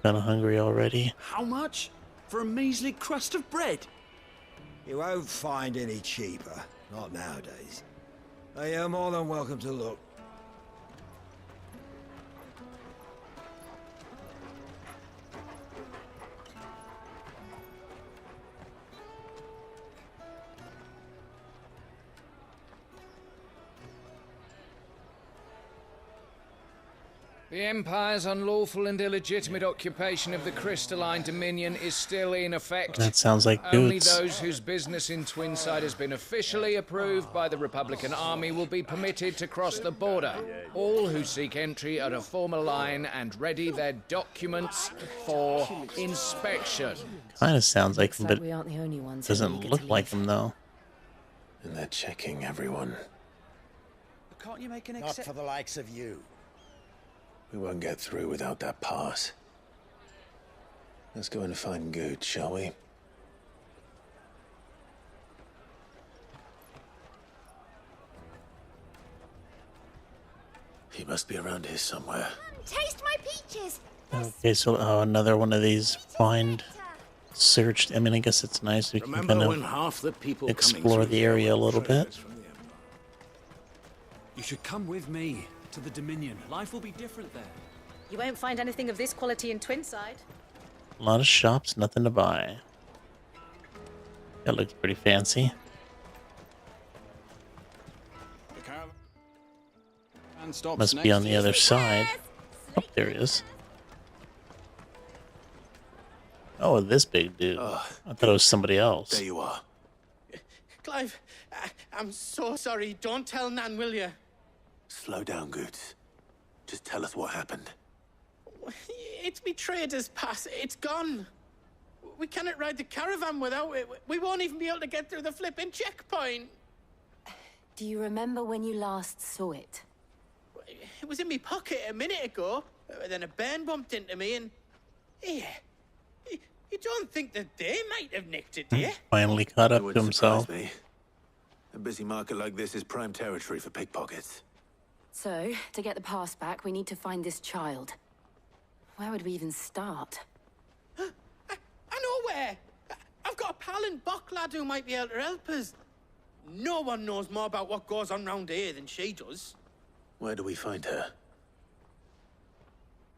kind of hungry already. How much? For a measly crust of bread? You won't find any cheaper. Not nowadays. You're more than welcome to look. The Empire's unlawful and illegitimate occupation of the Crystalline Dominion is still in effect. That sounds like Only Boots. those whose business in Twinside has been officially approved by the Republican Army will be permitted to cross the border. All who seek entry are to form a line and ready their documents for inspection. Kind of sounds like him, Looks but we aren't the only ones who doesn't eager look to like leave. him though. And they're checking everyone. Can't you make an exception? Not for the likes of you. We won't get through without that pass. Let's go and find Good, shall we? He must be around here somewhere. Taste my peaches! Okay, so another one of these find, searched. I mean, I guess it's nice. We can Remember kind when of half the people explore the area a little bit. You should come with me to the Dominion. Life will be different there. You won't find anything of this quality in Twinside. A lot of shops, nothing to buy. That looks pretty fancy. Must be on the other side. Oh, there he is. Oh, this big dude. I thought it was somebody else. There you are. Clive, I'm so sorry. Don't tell Nan, will you? Slow down, Goods. Just tell us what happened. It's me trader's pass. It's gone. We cannot ride the caravan without it. We won't even be able to get through the flipping checkpoint. Do you remember when you last saw it? It was in my pocket a minute ago. Then a bairn bumped into me and... Yeah. You don't think that they might have nicked it, do you? Finally caught up It to wouldn't himself. surprise me. A busy market like this is prime territory for pickpockets. So, to get the pass back, we need to find this child. Where would we even start? I know where. I've got a pal in Bock lad who might be able to help us. No one knows more about what goes on round here than she does. Where do we find her?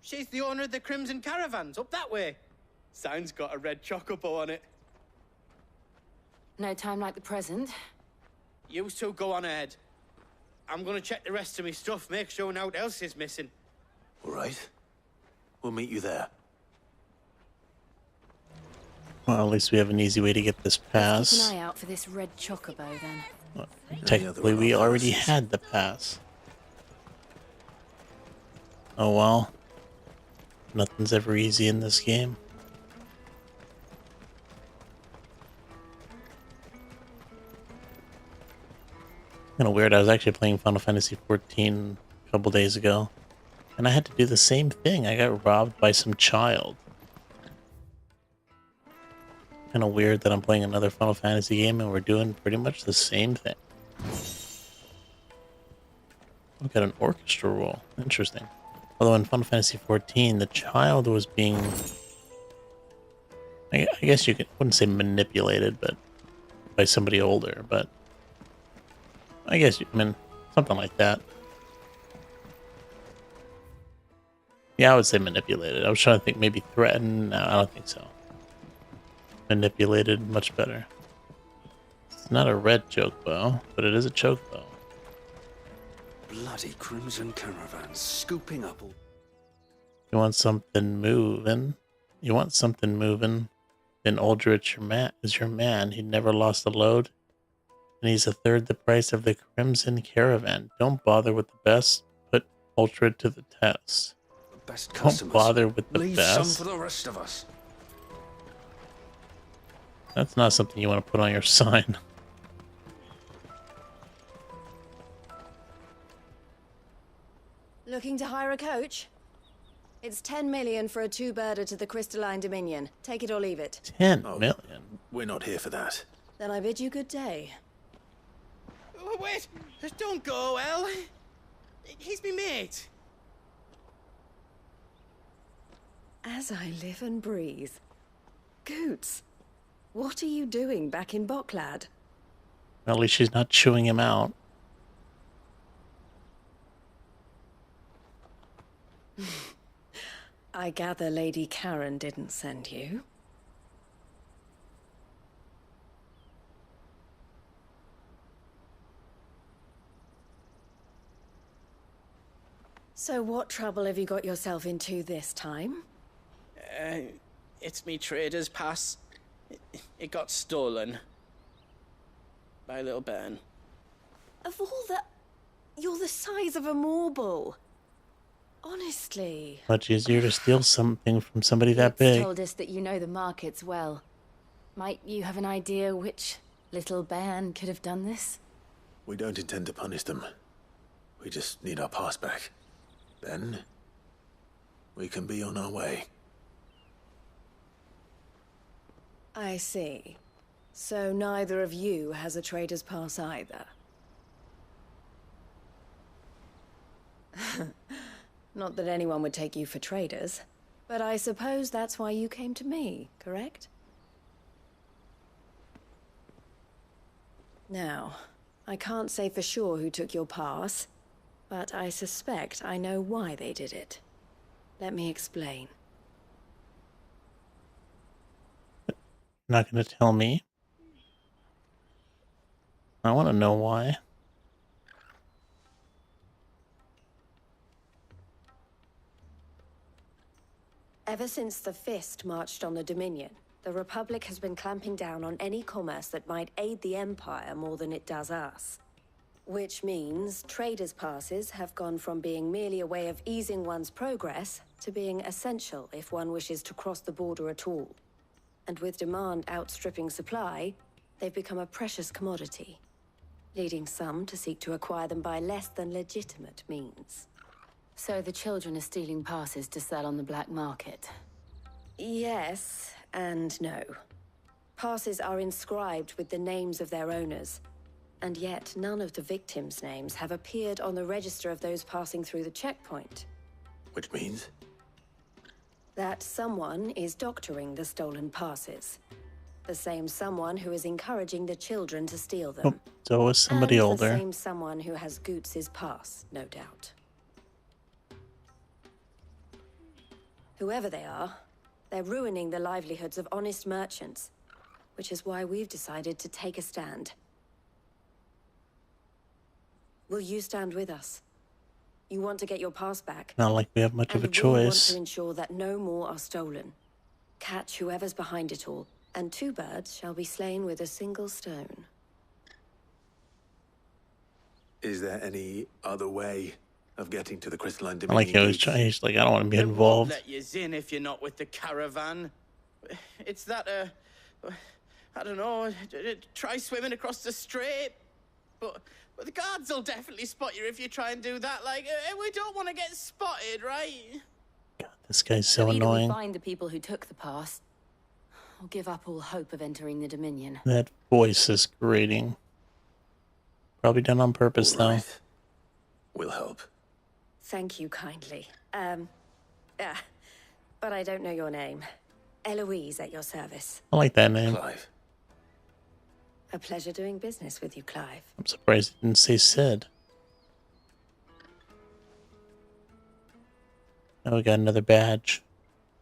She's the owner of the Crimson Caravans, up that way. Sign's got a red chocobo on it. No time like the present. You two go on ahead. I'm gonna check the rest of my stuff, make sure naught else is missing. All right. We'll meet you there. Well, at least we have an easy way to get this Keep pass. an eye out for this red chocobo, then. Well, technically, we already had the pass. Oh well. Nothing's ever easy in this game. Kind of weird. I was actually playing Final Fantasy XIV a couple days ago, and I had to do the same thing. I got robbed by some child. Kind of weird that I'm playing another Final Fantasy game and we're doing pretty much the same thing. We've got an orchestra roll. Interesting. Although in Final Fantasy XIV, the child was being... I guess you wouldn't say manipulated, but by somebody older, but I guess, I mean, something like that. Yeah, I would say manipulated. I was trying to think maybe threatened. No, I don't think so. Manipulated, much better. It's not a red choke bow, but it is a choke bow. Bloody Crimson Caravans scooping up all... You want something moving? You want something moving? Then Aldrich is your man. He never lost a load. And he's a third the price of the Crimson Caravan. Don't bother with the best. Put Ultra to the test. Best Don't customers. bother with the Leave best. some for the rest of us. That's not something you want to put on your sign. Looking to hire a coach? It's 10 million for a two-birder to the Crystalline Dominion. Take it or leave it. 10 million? We're not here for that. Then I bid you good day. Oh, wait! Don't go, El. He's me mate. As I live and breathe. Goots, what are you doing back in Boklad? Well, at least she's not chewing him out. I gather Lady Karen didn't send you. So what trouble have you got yourself into this time? It's me trader's pass. It got stolen. By little Ben. Of all the... You're the size of a marble. Honestly. Much easier to steal something from somebody that big. Told us that you know the markets well. Might you have an idea which little bairn could have done this? We don't intend to punish them. We just need our pass back. Then, we can be on our way. I see. So neither of you has a trader's pass either. Not that anyone would take you for traders, but I suppose that's why you came to me, correct? Now, I can't say for sure who took your pass, but I suspect I know why they did it. Let me explain. Not going to tell me. I want to know why. Ever since the Fist marched on the Dominion, the Republic has been clamping down on any commerce that might aid the Empire more than it does us. Which means traders' passes have gone from being merely a way of easing one's progress to being essential if one wishes to cross the border at all. And with demand outstripping supply, they've become a precious commodity, leading some to seek to acquire them by less than legitimate means. So the children are stealing passes to sell on the black market? Yes, and no. Passes are inscribed with the names of their owners, and yet none of the victims' names have appeared on the register of those passing through the checkpoint. Which means? That someone is doctoring the stolen passes. The same someone who is encouraging the children to steal them. Oh, so is somebody and older. The same someone who has Goots' pass, no doubt. Whoever they are, they're ruining the livelihoods of honest merchants, which is why we've decided to take a stand. Will you stand with us? You want to get your pass back? Not like we have much of a And we want choice. to ensure that no more are stolen. Catch whoever's behind it all, and two birds shall be slain with a single stone. Is there any other way of getting to the Crystalline I Dominion? like how he's like, I don't want to be involved. Let you in if you're not with the caravan. It's that, I don't know, try swimming across the strait. But the guards will definitely spot you if you try and do that. Like, we don't want to get spotted, right? This guy's so Either annoying. we find the people who took the pass, or give up all hope of entering the Dominion. That voice is grating. Probably done on purpose, though. We'll help. Thank you kindly. But I don't know your name. Eloise at your service. I like that name. Clive. A pleasure doing business with you, Clive. I'm surprised it didn't say Sid. Oh, we got another badge.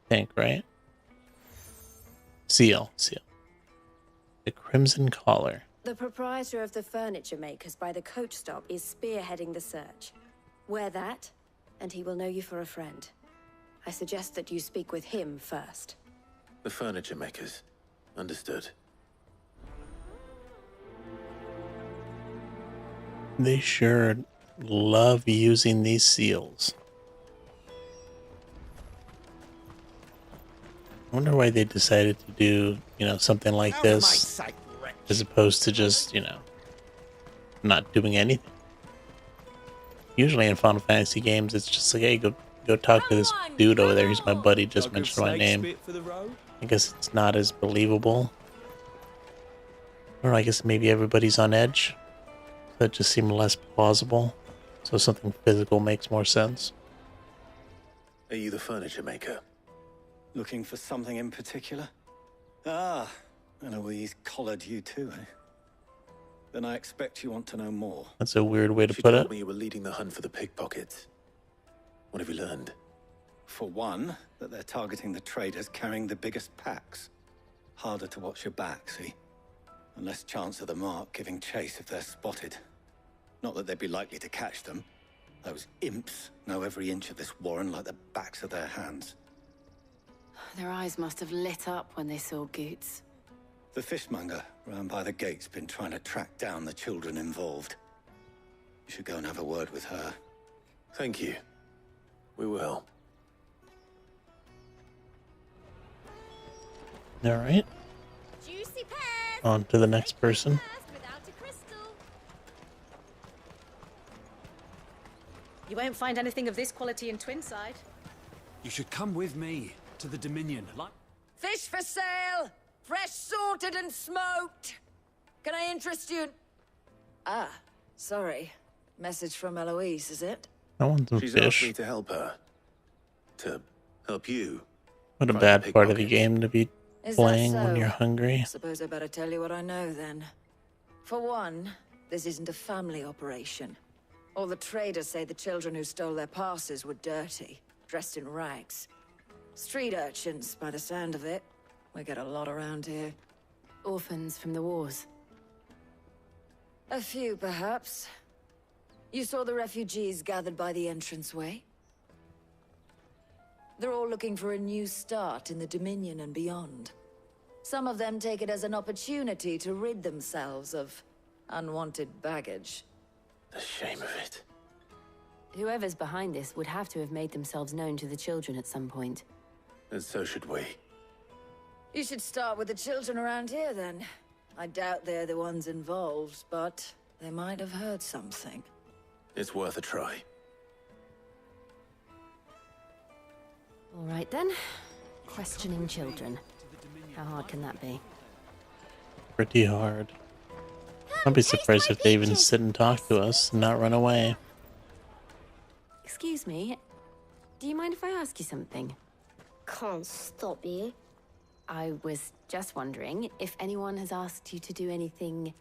I think, right? Seal. The Crimson Collar. The proprietor of the furniture makers by the coach stop is spearheading the search. Wear that, and he will know you for a friend. I suggest that you speak with him first. The furniture makers. Understood. They sure love using these seals. I wonder why they decided to do, something like this, as opposed to just, not doing anything. Usually in Final Fantasy games, it's just like, hey, go talk to this dude over there. He's my buddy. Just mentioned my name. I guess it's not as believable. Or I guess maybe everybody's on edge. That just seemed less plausible. So something physical makes more sense. Are you the furniture maker? Looking for something in particular? Ah, and Eloise collared you too, eh? Then I expect you want to know more. That's a weird way to She put told it. me you were leading the hunt for the pickpockets. What have you learned? For one, that they're targeting the traders carrying the biggest packs. Harder to watch your back, see? And less chance of the mark giving chase if they're spotted. Not that they'd be likely to catch them. Those imps know every inch of this warren like the backs of their hands. Their eyes must have lit up when they saw Goots. The fishmonger round by the gate's been trying to track down the children involved. You should go and have a word with her. Thank you. We will. Alright. Juicy pears. On to the next person. Without a crystal. You won't find anything of this quality in Twinside. You should come with me to the Dominion. Like Fish for sale! Fresh sorted and smoked! Can I interest you in... Ah, sorry. Message from Eloise, is it? I want some She's asked fish. me to help her. To help you. What a find bad the part of the pickpockets. game to be Is playing that so? when you're hungry. Suppose I better tell you what I know, then. For one, this isn't a family operation. All the traders say the children who stole their passes were dirty, dressed in rags. Street urchins, by the sound of it. We get a lot around here. Orphans from the wars. A few, perhaps. You saw the refugees gathered by the entranceway? They're all looking for a new start in the Dominion and beyond. Some of them take it as an opportunity to rid themselves of unwanted baggage. The shame of it. Whoever's behind this would have to have made themselves known to the children at some point. And so should we. You should start with the children around here, then. I doubt they're the ones involved, but they might have heard something. It's worth a try. All right then. Questioning children. How hard can that be? Pretty hard. I'd be surprised if they even sit and talk to us and not run away. Excuse me. Do you mind if I ask you something? Can't stop you. I was just wondering if anyone has asked you to do anything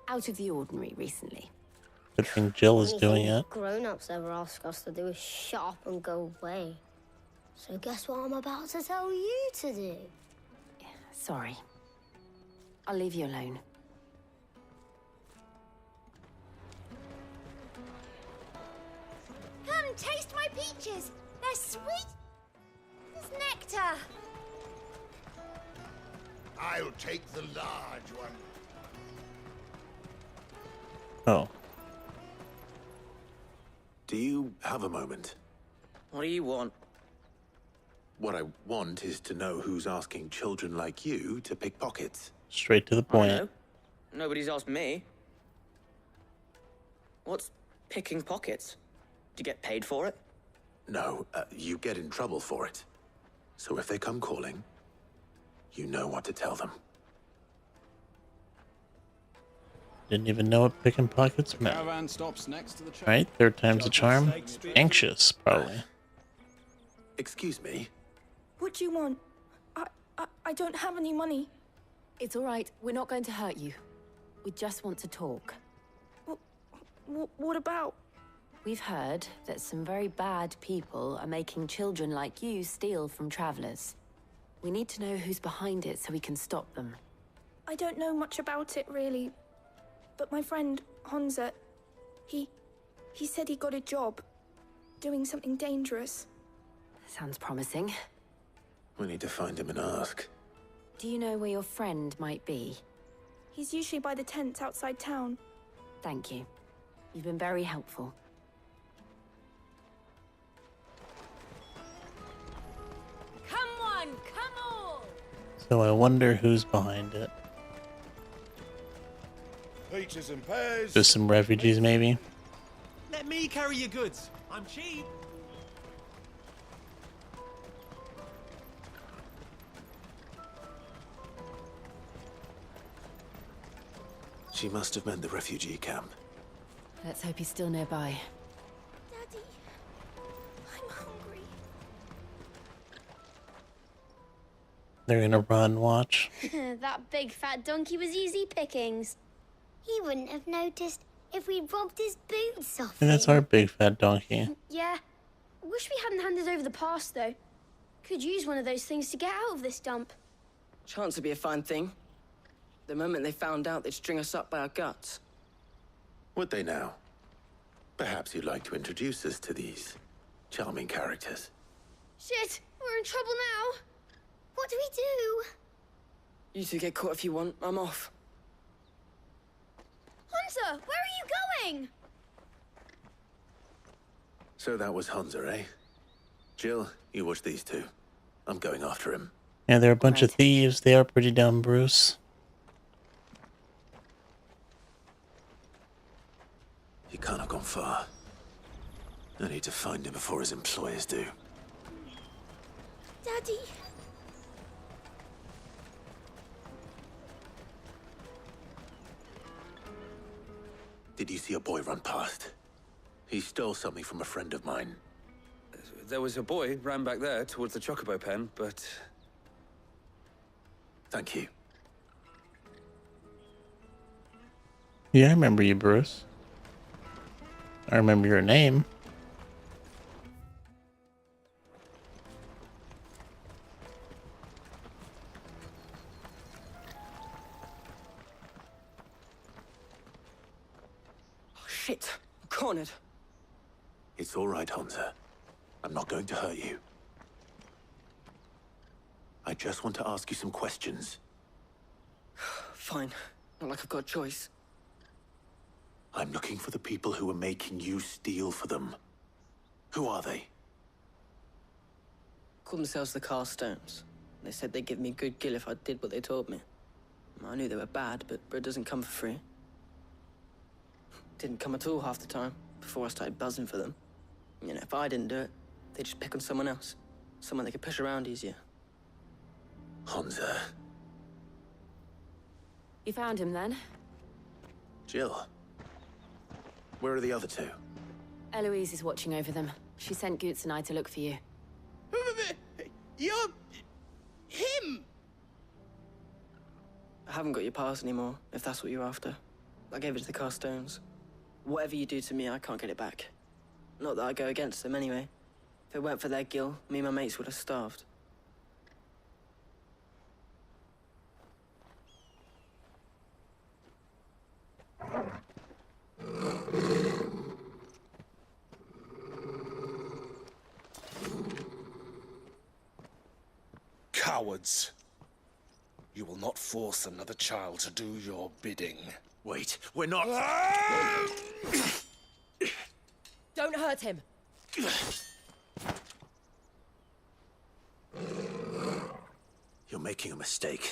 out of the ordinary recently. Good thing Jill is doing it. Grown-ups ever ask us to do is shut up and go away. So guess what I'm about to tell you to do? Sorry. I'll leave you alone. Come taste my peaches. They're sweet as nectar. I'll take the large one. Oh. Do you have a moment? What do you want? What I want is to know who's asking children like you to pick pockets. Straight to the I point. know. Nobody's asked me. What's picking pockets? Do you get paid for it? No, you get in trouble for it. So if they come calling, you know what to tell them. Didn't even know what picking pockets meant. caravan stops next to the train. Right? Third time's a charm. Anxious, probably. Excuse me? What do you want? I don't have any money. It's all right. We're not going to hurt you. We just want to talk. What about? We've heard that some very bad people are making children like you steal from travelers. We need to know who's behind it so we can stop them. I don't know much about it, really. But my friend, Honza, he said he got a job doing something dangerous. Sounds promising. We need to find him and ask. Do you know where your friend might be? He's usually by the tents outside town. Thank you. You've been very helpful. Come on, come all. So I wonder who's behind it. Peaches and pears. Just some refugees, maybe? Let Let me carry your goods. I'm cheap. She must have meant the refugee camp. Let's hope he's still nearby. Daddy, I'm hungry. They're gonna run, watch. That big fat donkey was easy pickings. He wouldn't have noticed if we'd robbed his boots off And that's him. our big fat donkey. Yeah. Wish we hadn't handed over the pass, though. Could use one of those things to get out of this dump. Chance would be a fine thing. The moment they found out, they'd string us up by our guts. Would they now? Perhaps you'd like to introduce us to these charming characters. Shit, we're in trouble now. What do we do? You two get caught if you want. I'm off. Hunter, where are you going? So that was Hunter, eh? Jill, you watch these two. I'm going after him. Yeah, they're a bunch of thieves. They are pretty dumb, Bruce. He can't have gone far. I need to find him before his employers do. Daddy. Did you see a boy run past? He stole something from a friend of mine. There was a boy ran back there towards the Chocobo pen, but... Thank you. Yeah, I remember you, Bruce. I remember your name. Oh, shit. I'm cornered. It's all right, Hunter. I'm not going to hurt you. I just want to ask you some questions. Fine. Not like I've got a choice. I'm looking for the people who are making you steal for them. Who are they? Called themselves the Carstones. They said they'd give me good gill if I did what they told me. I knew they were bad, but bread doesn't come for free. Didn't come at all half the time, before I started buzzing for them. You know, if I didn't do it, they'd just pick on someone else. Someone they could push around easier. Hunter. You found him then? Jill. Where are the other two? Eloise is watching over them. She sent Goots and I to look for you. You're... him! I haven't got your pass anymore, if that's what you're after. I gave it to the Carstones. Whatever you do to me, I can't get it back. Not that I go against them anyway. If it weren't for their gill, me and my mates would have starved. Cowards. You will not force another child to do your bidding. Wait, we're not... Don't hurt him. You're making a mistake.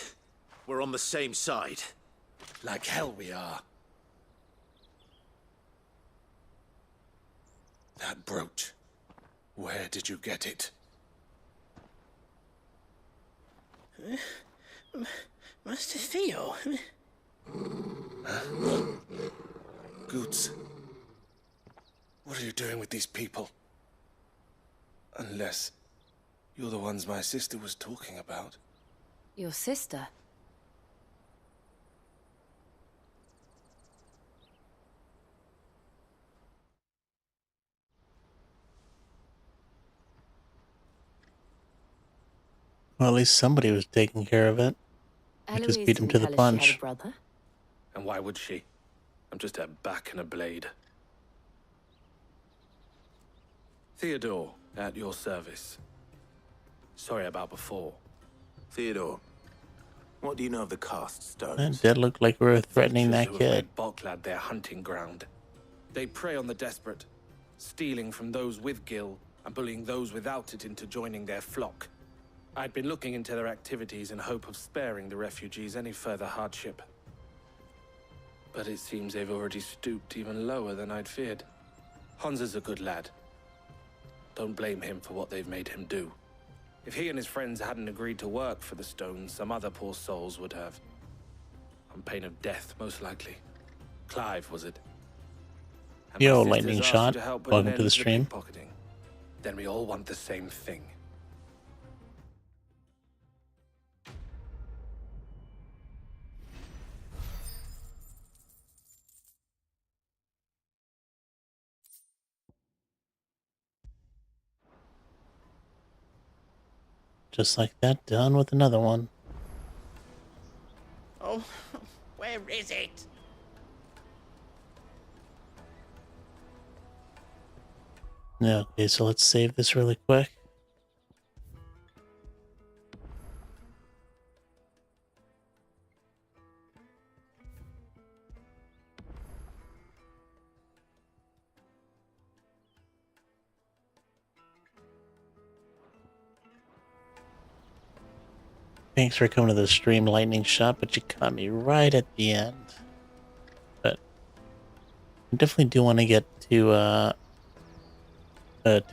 We're on the same side. Like hell we are. That brooch. Where did you get it? Master Theo? Goots. What are you doing with these people? Unless you're the ones my sister was talking about. Your sister? Well, at least somebody was taking care of it. I just Eloise beat him to didn't the tell us she had punch. a brother. And why would she? I'm just her back and a blade. Theodore, at your service. Sorry about before. Theodore, what do you know of the Carstones? That did look like we were threatening that Who have kid. made Boklad their hunting ground. They prey on the desperate, stealing from those with Gil and bullying those without it into joining their flock. I'd been looking into their activities in hope of sparing the refugees any further hardship. But it seems they've already stooped even lower than I'd feared. Hans is a good lad. Don't blame him for what they've made him do. If he and his friends hadn't agreed to work for the stones, some other poor souls would have. On pain of death, most likely. Clive, was it? And Yo, my lightning sisters asked shot. you to help put Welcome an to the end stream. pickpocketing. Then we all want the same thing. Just like that, done with another one. Oh, where is it? Yeah, okay, so let's save this really quick. Thanks for coming to the stream, Lightning Shot, but you caught me right at the end. But I definitely do want to get to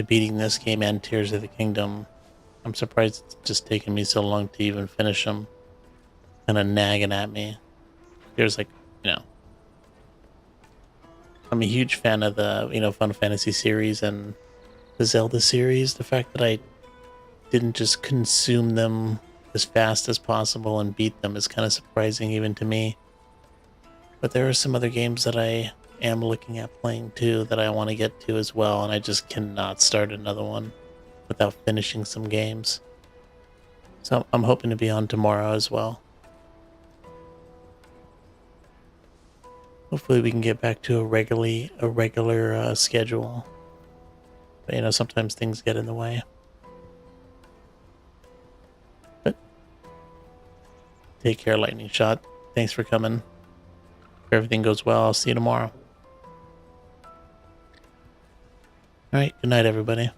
beating this game and Tears of the Kingdom. I'm surprised it's just taken me so long to even finish them. Kind of nagging at me. There's like, you know, I'm a huge fan of the, you know, Final Fantasy series and the Zelda series. The fact that I didn't just consume them as fast as possible and beat them is kind of surprising even to me. But there are some other games that I am looking at playing too that I want to get to as well, and I just cannot start another one without finishing some games. So I'm hoping to be on tomorrow as well. Hopefully we can get back to a regular schedule. But you know, sometimes things get in the way. But take care, Lightning Shot. Thanks for coming. If everything goes well, I'll see you tomorrow. Alright, good night, everybody.